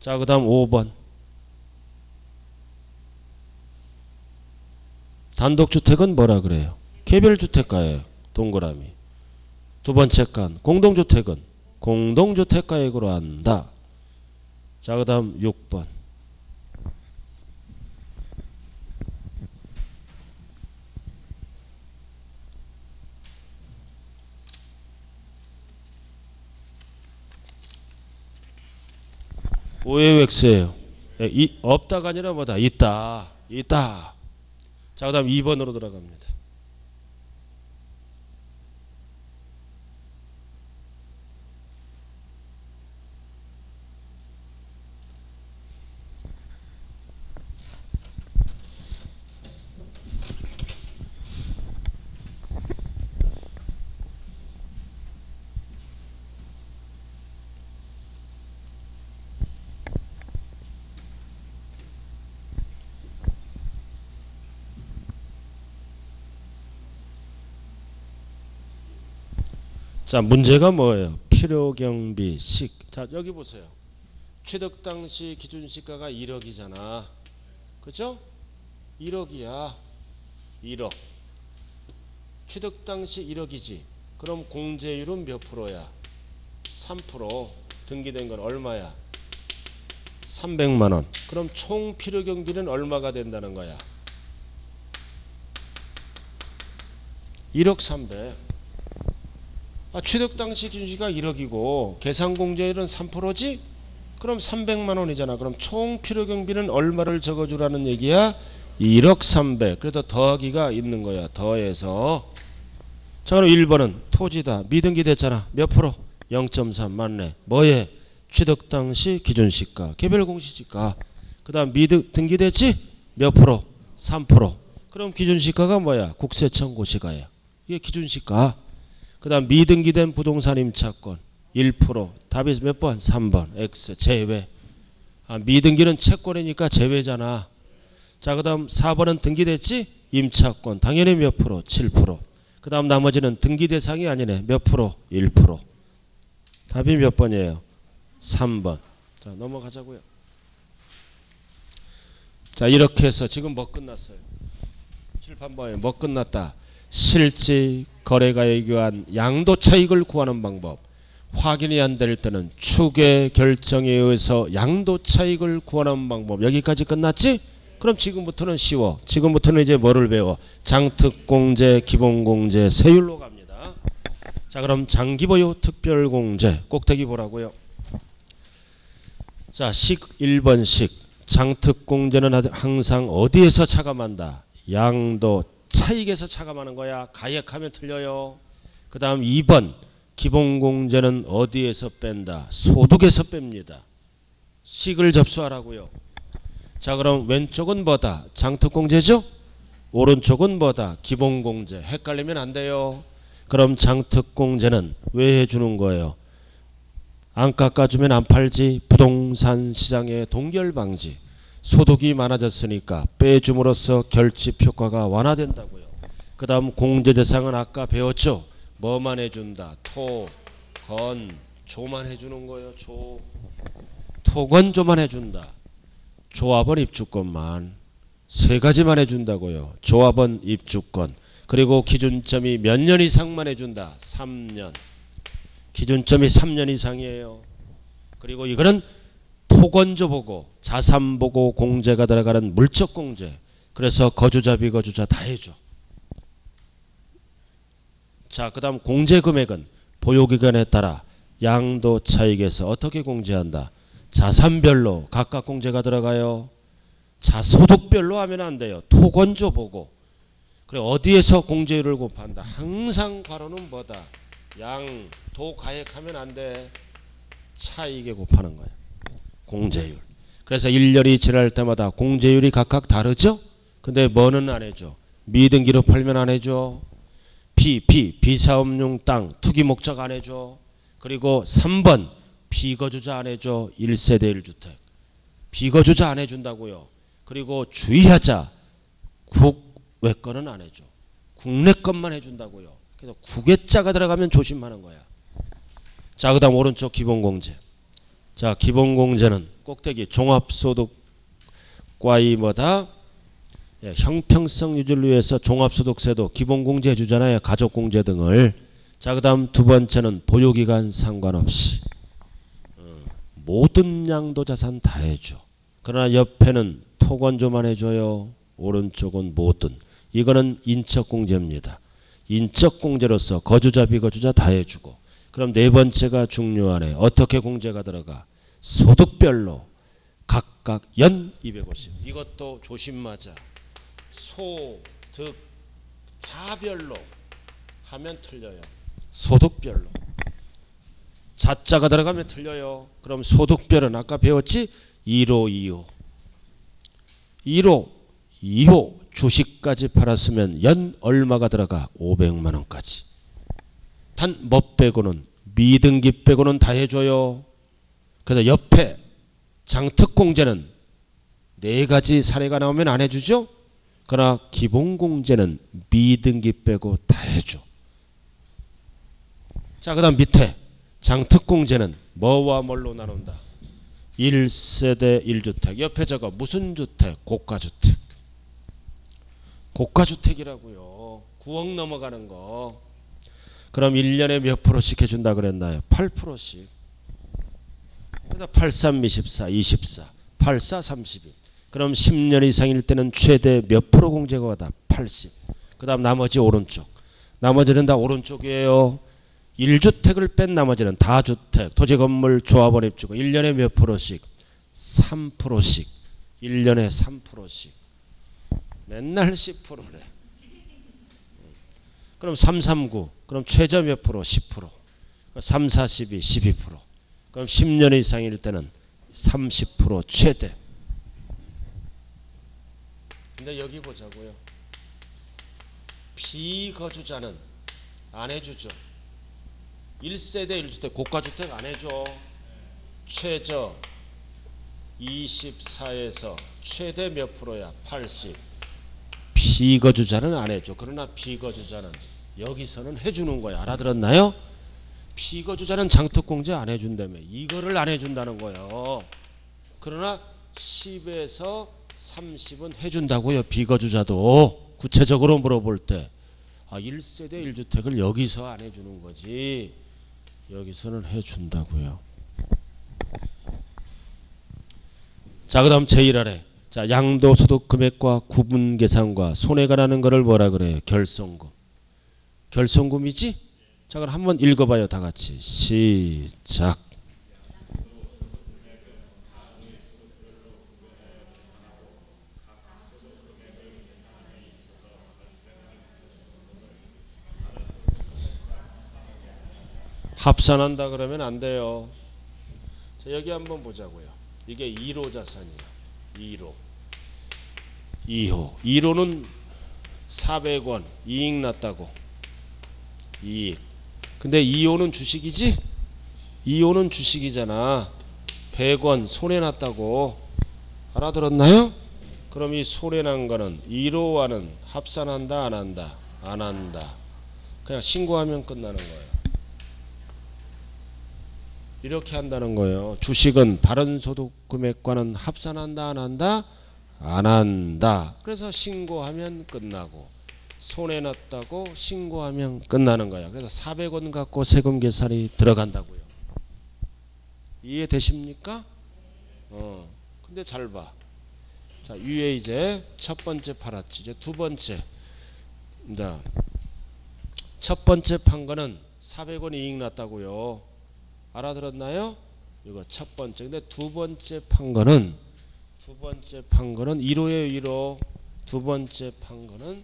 자, 그 다음 5번. 단독주택은 뭐라 그래요? 개별주택가액. 동그라미. 두 번째 간. 공동주택은 공동주택가액으로 한다. 자, 그 다음 6번. 오의 X예요. 없다가 아니라 뭐다? 있다. 자, 그 다음 2번으로 들어갑니다. 자, 문제가 뭐예요? 필요경비식. 자, 여기 보세요. 취득 당시 기준시가가 1억이잖아. 그죠? 1억이야. 1억. 취득 당시 1억이지. 그럼 공제율은 몇 프로야? 3%. 등기된 건 얼마야? 300만 원. 그럼 총 필요 경비는 얼마가 된다는 거야? 1억 300. 취득 당시 기준시가 1억이고 계산 공제율은 3%지? 그럼 300만 원이잖아. 그럼 총 필요 경비는 얼마를 적어주라는 얘기야? 1억 300. 그래도 더하기가 있는 거야. 더해서. 자, 그럼 1번은 토지다. 미등기 됐잖아. 몇 프로? 0.3 맞네. 뭐에? 취득 당시 기준시가. 개별 공시지가. 그 다음 등기됐지? 몇 프로? 3%. 그럼 기준시가가 뭐야? 국세청 고시가야. 이게 기준시가. 그 다음 미등기된 부동산 임차권 1%. 답이 몇 번? 3번. X. 제외. 미등기는 채권이니까 제외잖아. 자, 그 다음 4번은 등기됐지? 임차권. 당연히 몇 프로? 7%. 그 다음 나머지는 등기 대상이 아니네. 몇 프로? 1%. 답이 몇 번이에요? 3번. 자, 넘어가자고요. 자, 이렇게 해서 지금 뭐 끝났어요? 칠판번에 뭐 끝났다? 실질 거래가에 의한 양도 차익을 구하는 방법. 확인이 안 될 때는 추계 결정에 의해서 양도 차익을 구하는 방법. 여기까지 끝났지? 그럼 지금부터는 쉬워. 지금부터는 이제 뭐를 배워? 장특공제, 기본공제, 세율로 갑니다. 자, 그럼 장기보유 특별공제 꼭대기 보라고요. 자, 식 1번식. 장특공제는 항상 어디에서 차감한다? 양도 차익에서 차감하는 거야. 가액하면 틀려요. 그 다음 2번 기본공제는 어디에서 뺀다? 소득에서 뺍니다. 식을 접수하라고요. 자, 그럼 왼쪽은 뭐다? 장특공제죠? 오른쪽은 뭐다? 기본공제. 헷갈리면 안 돼요. 그럼 장특공제는 왜 해주는 거예요? 안 깎아주면 안 팔지. 부동산 시장의 동결방지. 소득이 많아졌으니까 빼줌으로써 결집 효과가 완화된다고요. 그 다음 공제 대상은 아까 배웠죠? 뭐만 해준다? 토, 건, 조만 해주는 거예요. 조. 토건조만 해준다. 조합원 입주권만. 세 가지만 해준다고요. 조합원 입주권. 그리고 기준점이 몇 년 이상만 해준다? 3년. 기준점이 3년 이상이에요. 그리고 이거는 토건조 보고 자산 보고 공제가 들어가는 물적 공제. 그래서 거주자 비거주자 다 해줘. 자, 그 다음 공제 금액은 보유기간에 따라 양도 차익에서 어떻게 공제한다? 자산별로 각각 공제가 들어가요. 자, 소득별로 하면 안 돼요. 토건조 보고. 그래, 어디에서 공제율을 곱한다? 항상 괄호는 뭐다? 양도 가액하면 안 돼. 차익에 곱하는 거야. 공제율. 그래서 1년이 지날 때마다 공제율이 각각 다르죠? 근데 뭐는 안 해줘? 미등기로 팔면 안 해줘. 비사업용 땅 투기 목적 안 해줘. 그리고 3번 비거주자 안 해줘. 1세대 1주택. 비거주자 안 해준다고요. 그리고 주의하자. 국외 거는 안 해줘. 국내 것만 해준다고요. 그래서 국외자가 들어가면 조심하는 거야. 자, 그 다음 오른쪽 기본공제. 자, 기본공제는 꼭대기 종합소득과의 뭐다? 예, 형평성 유지를 위해서 종합소득세도 기본공제 해주잖아요. 가족공제 등을. 자, 그 다음 두 번째는 보유기간 상관없이 모든 양도자산 다 해줘. 그러나 옆에는 토건조만 해줘요. 오른쪽은 모든. 이거는 인적공제입니다. 인적공제로서 거주자 비거주자 다 해주고. 그럼 네 번째가 중요하네. 어떻게 공제가 들어가? 소득별로 각각 연 250. 이것도 조심하자. 소득 자별로 하면 틀려요. 소득별로. 자자가 들어가면 틀려요. 그럼 소득별은 아까 배웠지? 1호, 2호. 2호 주식까지 팔았으면 연 얼마가 들어가? 500만 원까지. 단 뭐 빼고는 미등기 빼고는 다 해줘요. 그래서 옆에 장특공제는 네 가지 사례가 나오면 안 해주죠. 그러나 기본공제는 미등기 빼고 다 해줘. 자, 그 다음 밑에 장특공제는 뭐와 뭘로 나눈다? 1세대 1주택. 옆에 저거 무슨 주택? 고가주택. 고가주택이라고요. 9억 넘어가는 거. 그럼 1년에 몇 프로씩 해준다 그랬나요? 8%씩. 그러다 83, 24, 24, 84, 32. 그럼 10년 이상일 때는 최대 몇 프로 공제가 가다? 80. 그 다음 나머지 오른쪽. 나머지는 다 오른쪽이에요. 1주택을 뺀 나머지는 다주택, 토지건물, 조합원 입주고 1년에 몇 프로씩? 3%씩. 1년에 3%씩. 맨날 10%래. 그럼 339. 그럼 최저 몇 프로? 10%. 3, 4, 12, 12%. 그럼 10년 이상일 때는 30% 최대. 근데 여기 보자고요. 비거주자는 안 해주죠. 1세대 1주택 고가주택 안 해줘. 최저 24에서 최대 몇 프로야? 80. 비거주자는 안 해줘. 그러나 비거주자는 여기서는 해주는 거야. 알아들었나요? 비거주자는 장특공제 안 해준다며. 이거를 안 해준다는 거예요. 그러나 10에서 30은 해준다고요. 비거주자도. 구체적으로 물어볼 때 1세대 1주택을 여기서 안 해주는 거지 여기서는 해준다고요. 자, 그 다음 제1아래. 자, 양도소득 금액과 구분 계산과 손해가 나는 거를 뭐라 그래요? 결손금. 결손금이지? 자, 그럼 한번 읽어봐요. 다 같이. 시작. 합산한다 그러면 안 돼요. 자, 여기 한번 보자고요. 이게 1호 자산이에요. 2호. 2호. 1호는 400원 이익 났다고. 이익. 근데 2호는 주식이지? 2호는 주식이잖아. 100원 손해 났다고. 알아들었나요? 그럼 이 손해 난 거는 1호와는 합산한다 안 한다? 안 한다. 그냥 신고하면 끝나는 거예요. 이렇게 한다는 거예요. 주식은 다른 소득 금액과는 합산한다 안 한다? 안 한다. 그래서 신고하면 끝나고 손해났다고 신고하면 끝나는 거야. 그래서 400원 갖고 세금 계산이 들어간다고요. 이해되십니까? 근데 잘 봐. 자, 위에 이제 첫 번째 팔았지. 이제 두 번째. 자, 첫 번째 판 거는 400원 이익 났다고요. 알아들었나요? 이거 첫 번째. 근데 두 번째 판 거는 1호예요, 1호. 두 번째 판 거는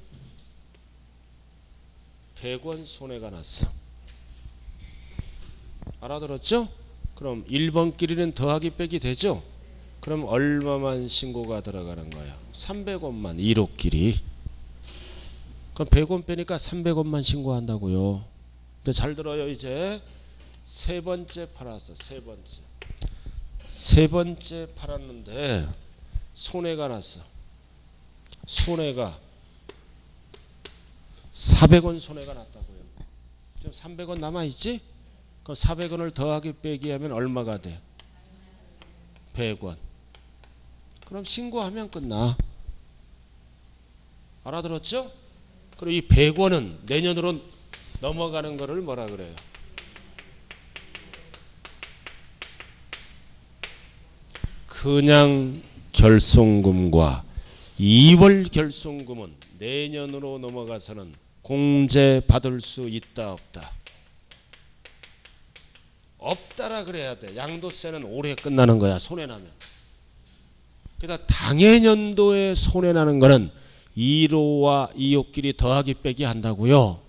100원 손해가 났어. 알아들었죠? 그럼 1번끼리는 더하기 빼기 되죠? 그럼 얼마만 신고가 들어가는 거야? 300원만 1호끼리. 그럼 100원 빼니까 300원만 신고한다고요. 근데 잘 들어요. 이제 세 번째 팔았어. 세 번째 팔았는데 손해가 났어. 손해가 400원 손해가 났다고요. 지금 300원 남아있지? 그럼 400원을 더하기 빼기 하면 얼마가 돼? 100원. 그럼 신고하면 끝나. 알아들었죠? 그리고 이 100원은 내년으로 넘어가는 거를 뭐라 그래요? 그냥 결손금과 2월 결손금은 내년으로 넘어가서는 공제받을 수 있다 없다? 없다라 그래야 돼. 양도세는 올해 끝나는 거야. 손해나면. 그래서 당해년도에 손해나는 거는 1호와 2호끼리 더하기 빼기 한다고요.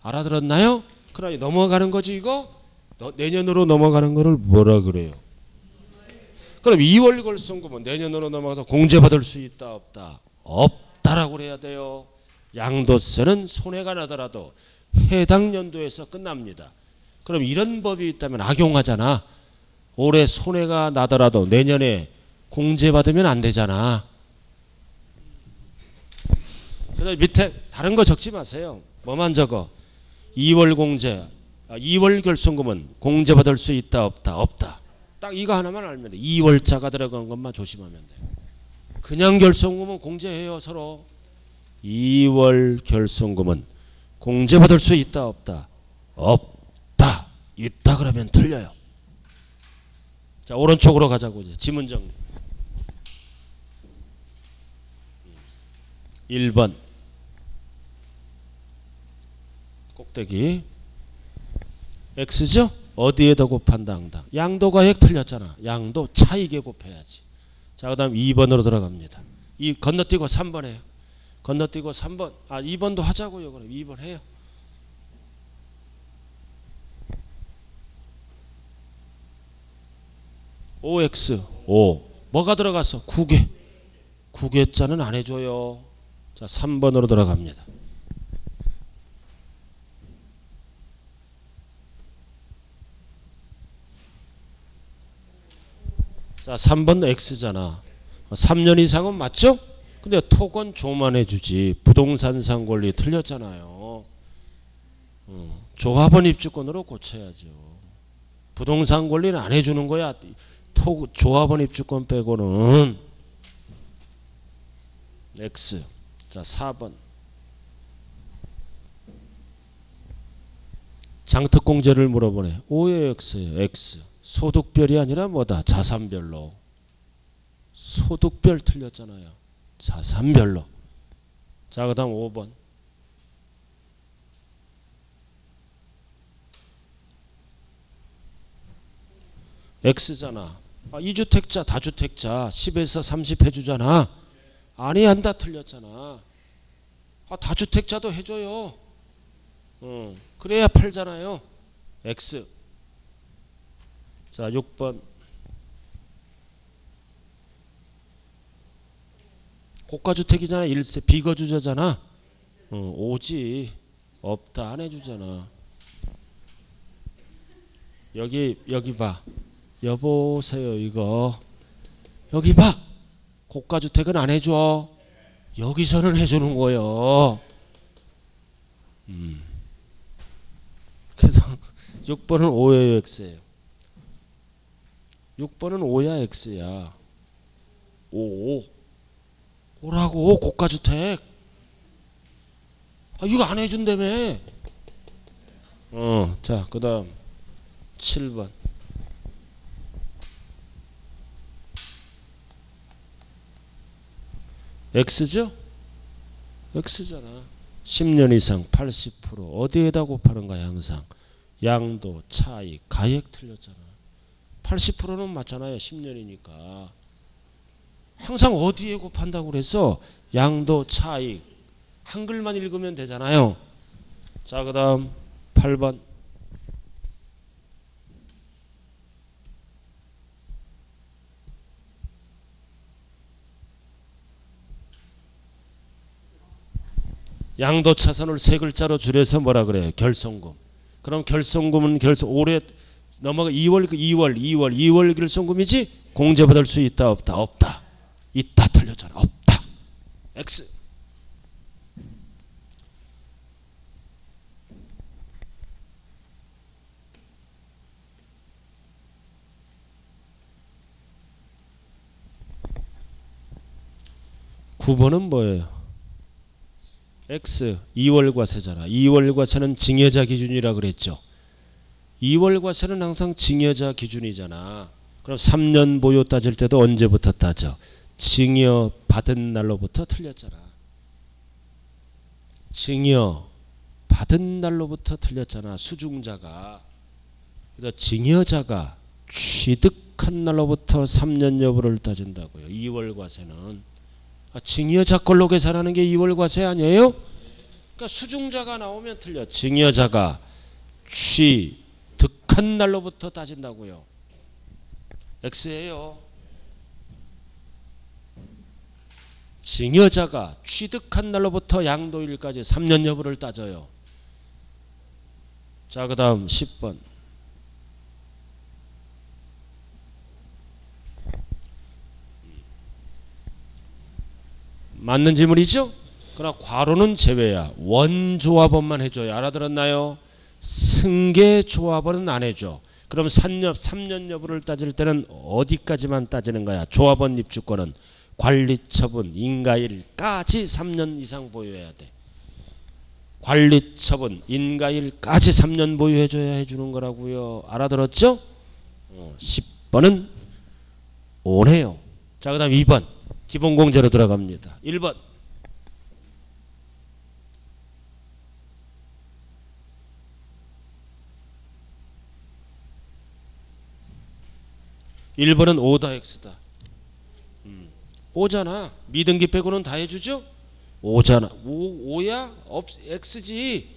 알아들었나요? 그러니 넘어가는 거지 이거? 내년으로 넘어가는 거를 뭐라 그래요? 그럼 2월 결손금은 내년으로 넘어가서 공제받을 수 있다 없다? 없다라고 그래야 돼요. 양도세는 손해가 나더라도 해당 연도에서 끝납니다. 그럼 이런 법이 있다면 악용하잖아. 올해 손해가 나더라도 내년에 공제받으면 안 되잖아. 그래서 밑에 다른 거 적지 마세요. 뭐만 적어? 2월 공제, 2월 결손금은 공제받을 수 있다 없다? 없다. 딱 이거 하나만 알면 돼. 2월자가 들어간 것만 조심하면 돼. 그냥 결손금은 공제해요 서로. 2월 결손금은 공제받을 수 있다 없다? 없다. 있다 그러면 틀려요. 자, 오른쪽으로 가자고. 이제 지문 정리. 1번 꼭대기 X죠? 어디에다 곱한다 항당. 양도가액 틀렸잖아. 양도 차익에 곱해야지. 자, 그 다음 2번으로 들어갑니다. 이 건너뛰고 3번 해요. 건너뛰고 3번. 2번도 하자고요. 그럼 2번 해요. OX 5 뭐가 들어갔어? 9개. 9개자는 안 해줘요. 자, 3번으로 들어갑니다. 자, 3번 X잖아. 3년 이상은 맞죠? 근데 톡은 조만 해주지. 부동산상 권리 틀렸잖아요. 조합원 입주권으로 고쳐야죠. 부동산 권리는 안 해주는 거야. 조합원 입주권 빼고는. X. 자, 4번. 장특공제를 물어보네. 5의 X예요. X. 소득별이 아니라 뭐다? 자산별로. 소득별 틀렸잖아요. 자산별로. 자, 그 다음 5번. X잖아. 2주택자, 다주택자 10에서 30 해주잖아. 아니 한다 틀렸잖아. 다주택자도 해줘요. 그래야 팔잖아요. X. 자, 6번. 고가주택이잖아. 1세 비거주자잖아. 오지. 없다 안 해주잖아. 여기 봐. 여보세요 이거. 여기 봐. 고가주택은 안 해줘. 여기서는 해주는 거예요. 그래서 6번은 5예요. X예요. 6번은 5야 X야. 5라고 고가주택. 이거 안 해준다며. 자, 그 다음 7번. X죠? X잖아. 10년 이상 80% 어디에다 곱하는 거야 항상. 양도, 차익, 가액 틀렸잖아. 80%는 맞잖아요. 10년이니까. 항상 어디에 곱한다고 그래서 양도, 차익. 한글만 읽으면 되잖아요. 자, 그 다음 8번. 양도 차선을 세 글자로 줄여서 뭐라 그래요? 결손금. 그럼 결손금은 올해 넘어가 2월 결손금이지? 공제받을 수 있다 없다? 없다. 있다 틀렸잖아. 없다. X. (9번은) 뭐예요? X 2월 과세잖아. 2월 과세는 징여자 기준이라 그랬죠. 2월 과세는 항상 징여자 기준이잖아. 그럼 3년 보유 따질 때도 언제부터 따져? 징여 받은 날로부터 틀렸잖아. 징여 받은 날로부터 틀렸잖아. 수중자가. 그래서 징여자가 취득한 날로부터 3년 여부를 따진다고요. 2월 과세는. 징여자 걸로 계산하는 게 2월 과세 아니에요? 그러니까 수중자가 나오면 틀려. 징여자가 취득한 날로부터 따진다고요. X예요. 징여자가 취득한 날로부터 양도일까지 3년 여부를 따져요. 자, 그 다음 10번. 맞는 질문이죠? 그러나 괄호는 제외야. 원조합원만 해줘요. 알아들었나요? 승계조합원은 안 해줘. 그럼 3년 여부를 따질 때는 어디까지만 따지는 거야? 조합원 입주권은 관리처분, 인가일까지 3년 이상 보유해야 돼. 관리처분, 인가일까지 3년 보유해줘야 해주는 거라고요. 알아들었죠? 10번은 오네요. 자, 그 다음 2번. 기본공제로 들어갑니다. 1번. 1번은 O다 X다. O잖아. 미등기 빼고는 다 해주죠? O잖아. O야? X지.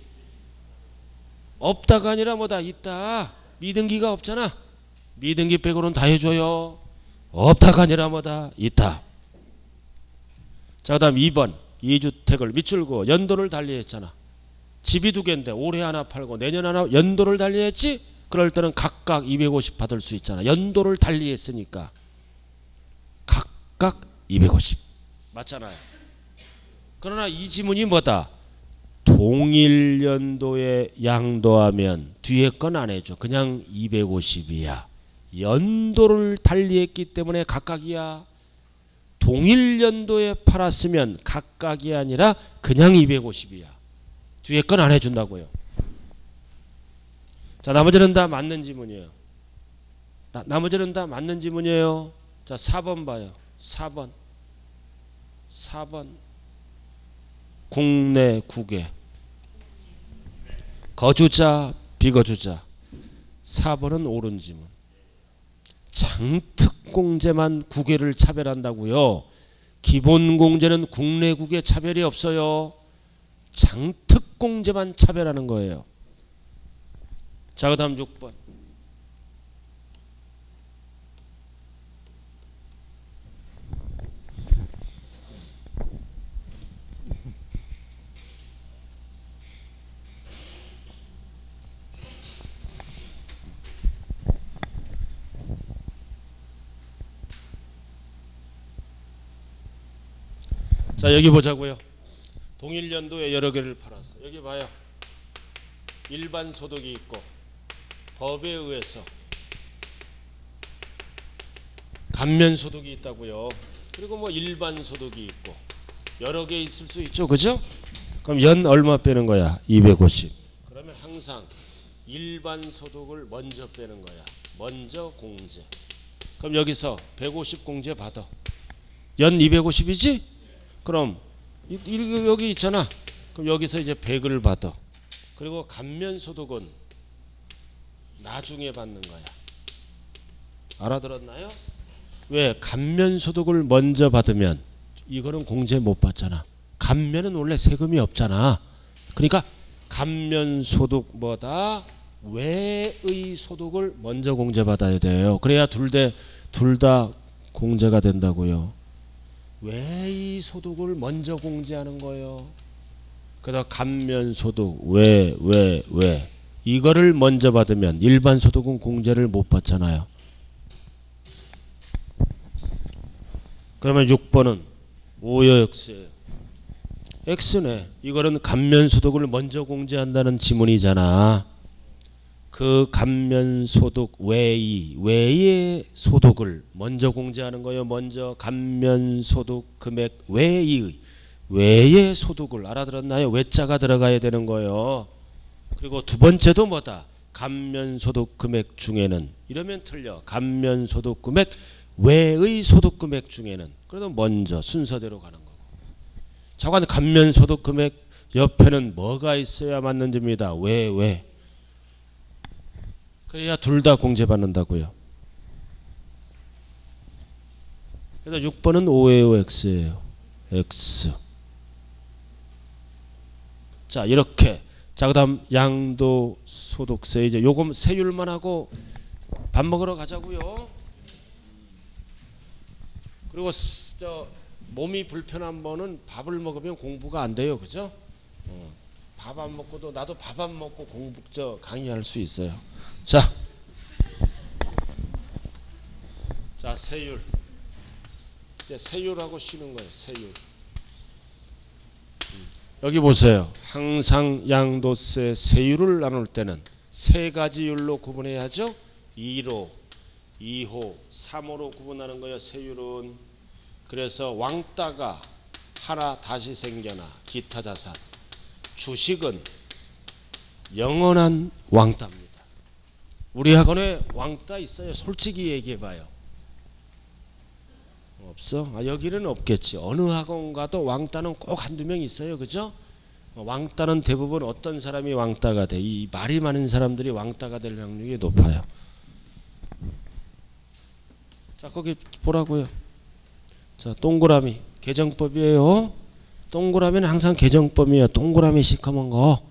없다가 아니라 뭐다? 있다. 미등기가 없잖아. 미등기 빼고는 다 해줘요. 없다가 아니라 뭐다? 있다. 자, 그 다음 2번. 2주택을 밑줄고 연도를 달리했잖아. 집이 2개인데 올해 하나 팔고 내년 하나 연도를 달리했지? 그럴 때는 각각 250 받을 수 있잖아. 연도를 달리했으니까. 각각 250. 맞잖아요. 그러나 이 지문이 뭐다? 동일 연도에 양도하면 뒤에 건 안 해줘. 그냥 250이야. 연도를 달리했기 때문에 각각이야. 동일 연도에 팔았으면 각각이 아니라 그냥 250이야. 뒤에 건 안 해준다고요. 자, 나머지는 다 맞는 지문이에요. 나머지는 다 맞는 지문이에요. 자, 4번 봐요. 4번. 국내 국외. 거주자, 비거주자. 4번은 옳은 지문. 장특공제만 국외를 차별한다고요. 기본공제는 국내 국외 차별이 없어요. 장특공제만 차별하는 거예요. 자, 그 다음 6번. 자, 여기 보자고요. 동일 연도에 여러 개를 팔았어. 여기 봐요. 일반 소득이 있고 법에 의해서 감면 소득이 있다고요. 그리고 뭐 일반 소득이 있고 여러 개 있을 수 있죠. 그죠? 그럼 연 얼마 빼는 거야? 250. 그러면 항상 일반 소득을 먼저 빼는 거야. 먼저 공제. 그럼 여기서 150 공제 받아. 연 250이지? 그럼 여기 있잖아. 그럼 여기서 이제 100을 받아. 그리고 감면 소득은 나중에 받는 거야. 알아들었나요? 왜? 감면 소득을 먼저 받으면 이거는 공제 못 받잖아. 감면은 원래 세금이 없잖아. 그러니까 감면 소득보다 외의 소득을 먼저 공제받아야 돼요. 그래야 둘 다 공제가 된다고요. 외의 소득을 먼저 공제하는 거예요. 그래서 감면 소득, 외. 이거를 먼저 받으면 일반 소득은 공제를 못 받잖아요. 그러면 6번은 O요 X예요. X네. 이거는 감면 소득을 먼저 공제한다는 지문이잖아. 그 감면 소득 외의 소득을 먼저 공제하는 거예요. 먼저 감면 소득 금액 외의 소득을 알아들었나요? 외자가 들어가야 되는 거예요. 그리고 두 번째도 뭐다? 감면 소득 금액 중에는 이러면 틀려. 감면 소득 금액 외의 소득 금액 중에는 그래도 먼저 순서대로 가는 거고. 자관 감면 소득 금액 옆에는 뭐가 있어야 맞는 겁니다. 외. 그래야 둘 다 공제받는다고요. 그래서 6번은 O예요, X예요. X. 자, 이렇게. 자, 그 다음 양도소득세. 이제 요금 세율만 하고 밥 먹으러 가자고요. 그리고 몸이 불편한 분은 밥을 먹으면 공부가 안 돼요. 그죠? 밥 안 먹고도 나도 밥 안 먹고 강의할 수 있어요. 자, 세율. 이제 세율하고 쉬는 거예요. 세율. 여기 보세요. 항상 양도세 세율을 나눌 때는 세 가지 율로 구분해야죠. 2로, 2호, 3호로 구분하는 거예요. 세율은. 그래서 왕따가 하나 다시 생겨나 기타 자산. 주식은 영원한 왕따입니다. 우리 학원에 왕따 있어요? 솔직히 얘기해봐요. 없어? 여기는 없겠지. 어느 학원 가도 왕따는 꼭 한두 명 있어요. 그죠? 왕따는 대부분 어떤 사람이 왕따가 돼? 이 말이 많은 사람들이 왕따가 될 확률이 높아요. 자, 거기 보라고요. 자, 동그라미 개정법이에요. 동그라미는 항상 개정법이에요. 동그라미 시커먼 거.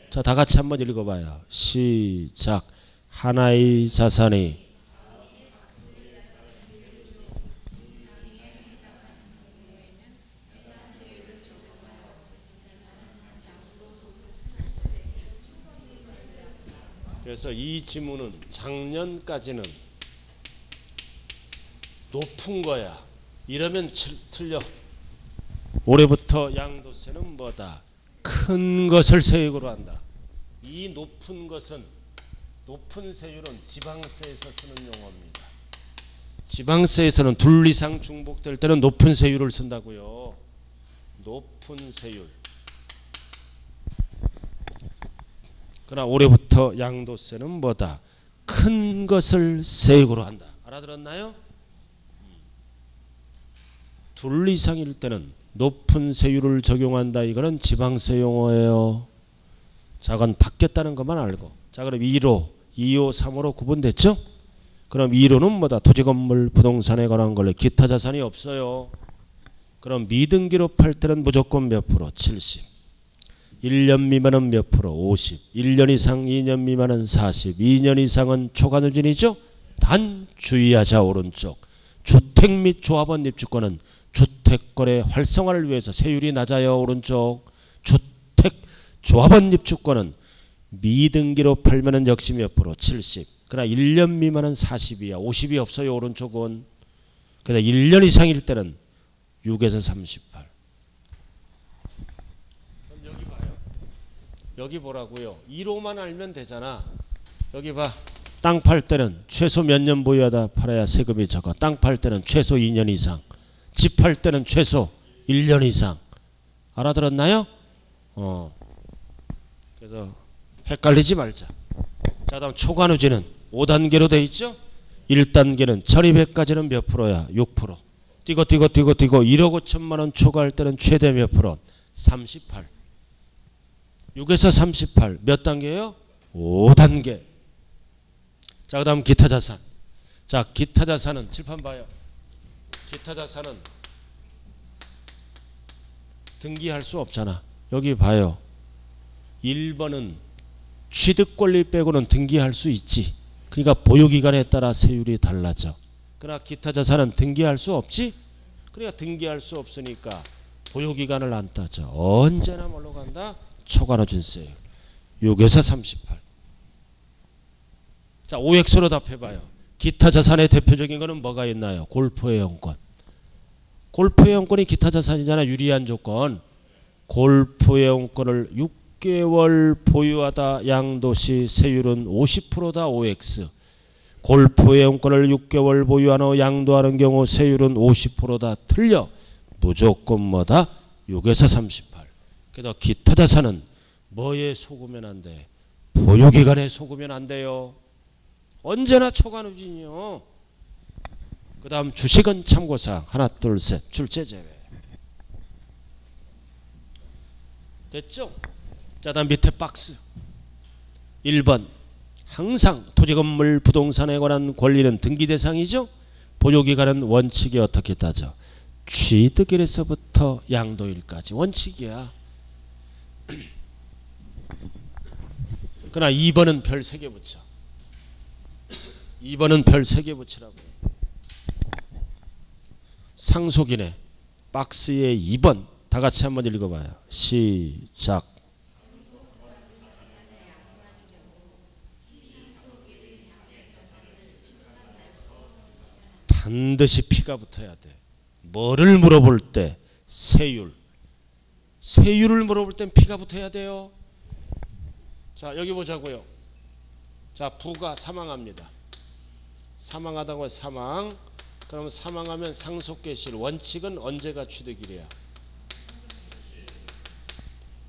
자, 다 같이 한번 읽어봐요. 시작. 하나의 자산이 그래서 이 지문은 작년까지는 높은 거야. 이러면 틀려. 올해부터 양도세는 뭐다? 큰 것을 세액으로 한다. 이 높은 것은, 높은 세율은 지방세에서 쓰는 용어입니다. 지방세에서는 둘 이상 중복될 때는 높은 세율을 쓴다고요. 높은 세율. 그러나 올해부터 양도세는 뭐다? 큰 것을 세액으로 한다. 알아들었나요? 둘 이상일 때는 높은 세율을 적용한다. 이거는 지방세 용어예요. 자, 그건 바뀌었다는 것만 알고. 자, 그럼 1호, 2호, 3호로 구분됐죠? 그럼 1호는 뭐다? 토지건물, 부동산에 관한 권리, 기타 자산이 없어요. 그럼 미등기로 팔 때는 무조건 몇 프로? 70. 1년 미만은 몇 프로? 50. 1년 이상 2년 미만은 40. 2년 이상은 초과누진이죠? 단 주의하자. 오른쪽. 주택 및 조합원 입주권은 주택거래 활성화를 위해서 세율이 낮아요. 오른쪽. 주택 조합원 입주권은 미등기로 팔면은 역시 몇 프로? 70. 그러나 1년 미만은 40이야. 50이 없어요. 오른쪽은. 그래서 1년 이상일 때는 6에서 38. 여기 보라고요. 1호만 알면 되잖아. 여기 봐. 땅 팔 때는 최소 몇 년 보유하다 팔아야 세금이 적어. 땅 팔 때는 최소 2년 이상. 집 팔 때는 최소 1년 이상. 알아들었나요? 그래서 헷갈리지 말자. 자, 다음 초과누진은 5단계로 돼 있죠? 1단계는 1200까지는 몇 프로야? 6%. 뛰고 1억 5천만 원 초과할 때는 최대 몇 프로? 38. 6에서 38. 몇 단계예요? 5단계. 자, 그 다음 기타 자산. 자, 기타 자산은 칠판 봐요. 기타 자산은 등기할 수 없잖아. 여기 봐요. 1번은 취득권리 빼고는 등기할 수 있지. 그러니까 보유기간에 따라 세율이 달라져. 그러나 기타 자산은 등기할 수 없지. 그러니까 등기할 수 없으니까 보유기간을 안 따져. 언제나 뭘로 간다? 초과누진세 6에서 38. 자, OX로 답해봐요. 기타 자산의 대표적인 거는 뭐가 있나요? 골프회원권. 골프회원권이 기타 자산이잖아. 유리한 조건. 골프회원권을 6개월 보유하다 양도시 세율은 50%다. OX. 골프회원권을 6개월 보유한 후 양도하는 경우 세율은 50%다. 틀려. 무조건 뭐다? 6에서 38. 그래서 기타 자산은 뭐에 속으면 안 돼? 보유기간에 속으면 안 돼요. 언제나 초과누진이요. 그 다음 주식은 참고사항. 하나, 둘, 셋. 출제 제외. 됐죠? 자, 다음 밑에 박스. 1번. 항상 토지건물 부동산에 관한 권리는 등기 대상이죠. 보유기간은 원칙이 어떻게 따져? 취득일에서부터 양도일까지 원칙이야. 그러나 2번은 별 3개 붙여. 2번은 별 3개 붙이라고. 상속인의 박스의 2번 다 같이 한번 읽어봐요. 시작. 반드시 피가 붙어야 돼. 뭐를 물어볼 때? 세율. 세율을 물어볼 땐 피가 붙어야 돼요. 자, 여기 보자고요. 자, 부가 사망합니다. 사망하다고 사망. 그럼 사망하면 상속개시일 원칙은 언제가 취득일이야?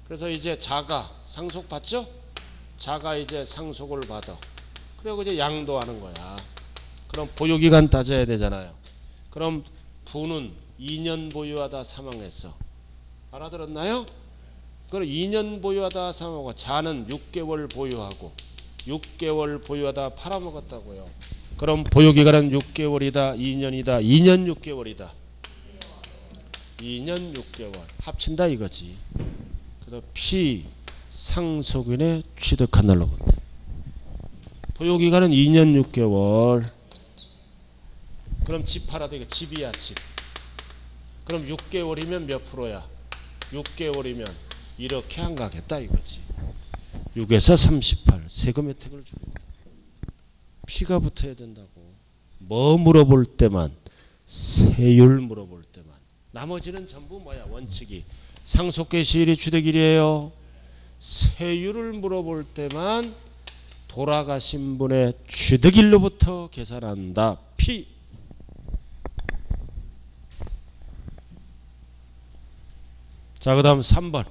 그래서 이제 자가 상속 받죠? 자가 이제 상속을 받아. 그리고 이제 양도하는 거야. 그럼 보유기간 따져야 되잖아요. 그럼 부는 2년 보유하다 사망했어. 알아들었나요? 그럼 2년 보유하다 사망하고 자는 6개월 보유하고 6개월 보유하다 팔아먹었다고요. 그럼 보유기간은 6개월이다 2년이다 2년 6개월이다 2년 6개월 합친다 이거지. 그래서 피상속인의 취득한 날로 본다. 보유기간은 2년 6개월. 그럼 집 팔아도 이거 집이야 집. 그럼 6개월이면 몇 프로야? 6개월이면 이렇게 안 가겠다 이거지. 6에서 38 세금 혜택을 줍니다. 피가 붙어야 된다고. 뭐 물어볼 때만 세율 물어볼 때만. 나머지는 전부 뭐야 원칙이. 상속개시일이 취득일이에요. 세율을 물어볼 때만 돌아가신 분의 취득일로부터 계산한다. 피. 자, 그 다음 3번.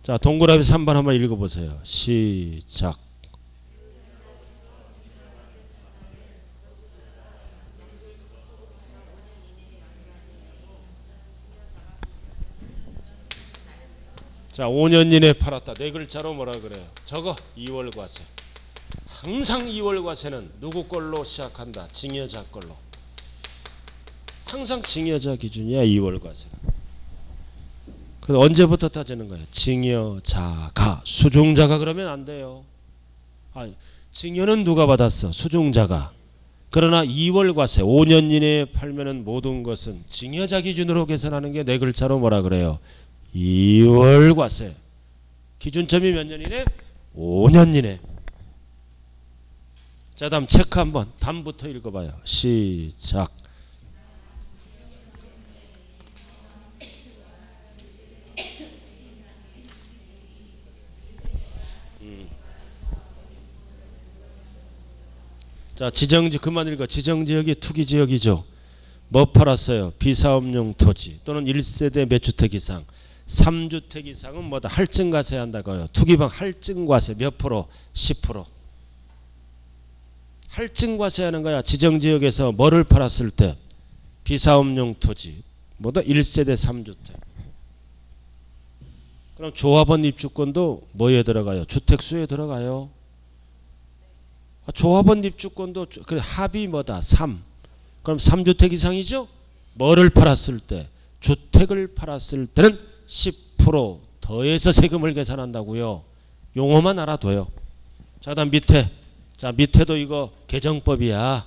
자, 동그라미 3번 한번 읽어보세요. 시작. 자, 5년 이내에 팔았다. 네 글자로 뭐라 그래요? 저거 2월 과세. 항상 2월 과세는 누구 걸로 시작한다? 증여자 걸로. 항상 증여자 기준이야 2월 과세가. 그래서 언제부터 따지는 거예요? 증여자가. 수중자가 그러면 안 돼요. 증여는 누가 받았어? 수중자가. 그러나 2월 과세 5년 이내에 팔면은 모든 것은 증여자 기준으로 계산하는 게 네 글자로 뭐라 그래요? 2월 과세. 기준점이 몇 년 이내? 5년 이내. 자, 다음 체크 한번 단부터 읽어봐요. 시작. 자, 지정지 그만 읽어. 지정지역이 투기지역이죠. 뭐 팔았어요? 비사업용 토지 또는 1세대 몇 주택 이상. 3주택 이상은 뭐다? 할증과세 한다고요. 투기방 할증과세 몇 프로? 10%. 할증과세 하는 거야. 지정지역에서 뭐를 팔았을 때? 비사업용 토지. 뭐다? 1세대 3주택. 그럼 조합원 입주권도 뭐에 들어가요? 주택수에 들어가요. 조합원 입주권도 그래 합이 뭐다? 3. 그럼 3주택 이상이죠? 뭐를 팔았을 때? 주택을 팔았을 때는 10% 더해서 세금을 계산한다고요. 용어만 알아둬요. 자, 그다음 밑에. 자, 밑에도 이거 개정법이야.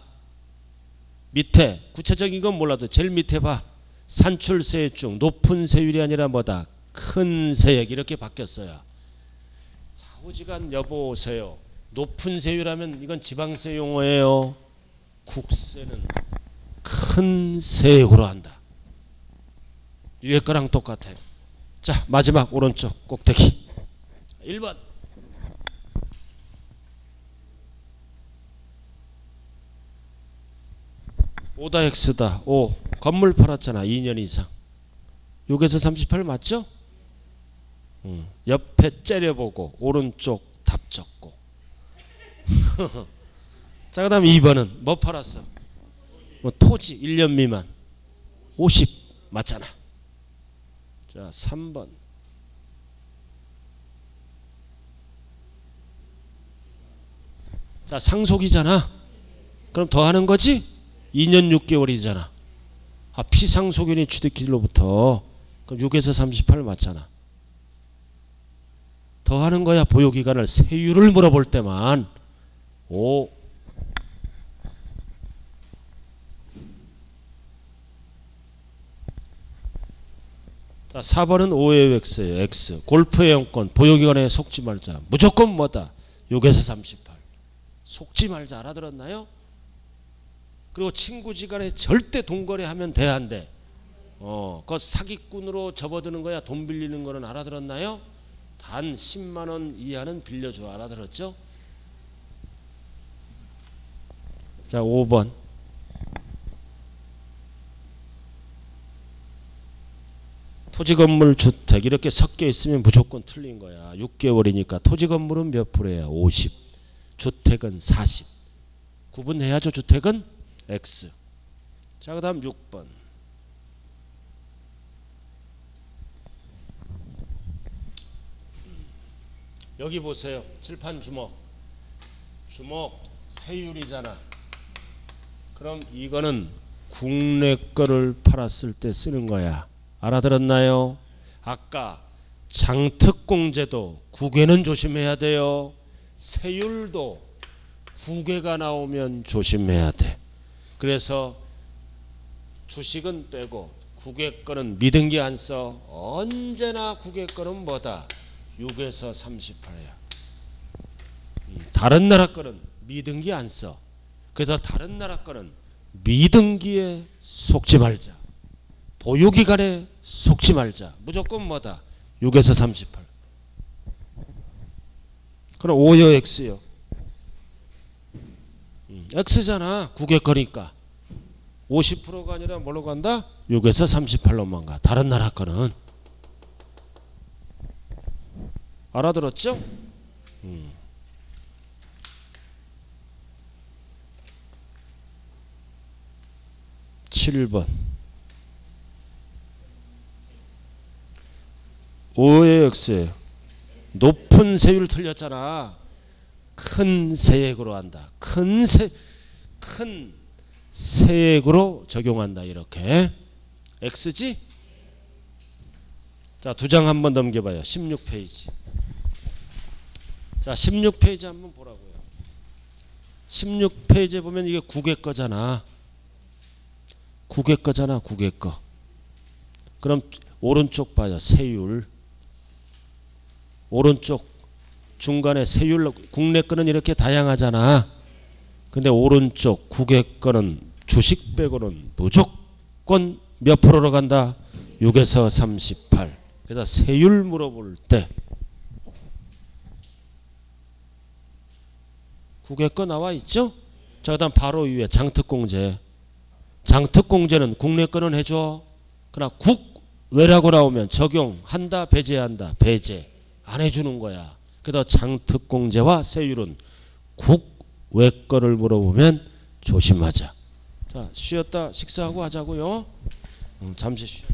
밑에 구체적인 건 몰라도 제일 밑에 봐. 산출세액 중 높은 세율이 아니라 뭐다? 큰 세액 이렇게 바뀌었어요. 좌우지간 여보세요. 높은 세율하면 이건 지방세 용어예요. 국세는 큰 세액으로 한다. 위에 거랑 똑같아요. 자, 마지막 오른쪽 꼭대기 1번. 오다 X다. 5. 건물 팔았잖아. 2년 이상. 6에서 38 맞죠? 옆에 째려보고 오른쪽 답 적고. 자, 그 다음 2번은 뭐 팔았어? 뭐 토지 1년 미만 50 맞잖아. 자, 3번. 자, 상속이잖아. 그럼 더 하는 거지? 2년 6개월이잖아. 피상속인이 취득일로부터. 그럼 6에서 38 맞잖아. 더 하는 거야. 보유기간을 세율을 물어볼 때만. 5. 자, 4번은 5의 X예요. X. 골프의 영권. 보유기간에 속지 말자. 무조건 뭐다? 6에서 38. 속지 말자. 알아들었나요? 그리고 친구지간에 절대 돈거래하면 돼, 안 돼? 그거 사기꾼으로 접어드는 거야. 돈 빌리는 거는 알아들었나요? 단 10만원 이하는 빌려줘. 알아들었죠? 자, 5번. 토지건물 주택 이렇게 섞여 있으면 무조건 틀린 거야. 6개월이니까 토지건물은 몇 프로예요? 50. 주택은 40. 구분해야죠. 주택은 X. 자, 그 다음 6번. 여기 보세요. 칠판 주목. 주목 세율이잖아. 그럼 이거는 국내 거를 팔았을 때 쓰는 거야. 알아들었나요? 아까 장특공제도 국외는 조심해야 돼요. 세율도 국외가 나오면 조심해야 돼. 그래서 주식은 빼고 국외 거는 미등기 안 써. 언제나 국외 거는 뭐다? 6에서 38이야. 다른 나라 거는 미등기 안 써. 그래서 다른 나라 거는 미등기에 속지 말자. 보유기간에 속지 말자. 무조건 뭐다? 6에서 38. 그럼 5요 X요? X잖아. 국외 거니까. 50%가 아니라 뭘로 간다? 6에서 38로만 가. 다른 나라 거는. 알아들었죠? 7번 5의 X예요. 높은 세율 틀렸잖아. 큰 세액으로 한다. 큰 세액으로 적용한다. 이렇게 X지? 자, 두 장 한번 넘겨봐요. 16페이지. 자, 16페이지 한번 보라고요. 16페이지에 보면 이게 국외 거잖아. 국외 거잖아. 국외 거. 그럼 오른쪽 봐요. 세율. 오른쪽 중간에 세율. 국내 거는 이렇게 다양하잖아. 근데 오른쪽 국외 거는 주식 빼고는 무조건 몇 프로로 간다? 6에서 38. 그래서 세율 물어볼 때 국외 거 나와 있죠? 자, 그 다음 바로 위에 장특공제. 장특공제는 국내 거는 해줘. 그러나 국외라고 나오면 적용한다, 배제한다. 배제. 안 해주는 거야. 그래서 장특공제와 세율은 국외 거를 물어보면 조심하자. 자, 쉬었다 식사하고 하자고요. 잠시 쉬어.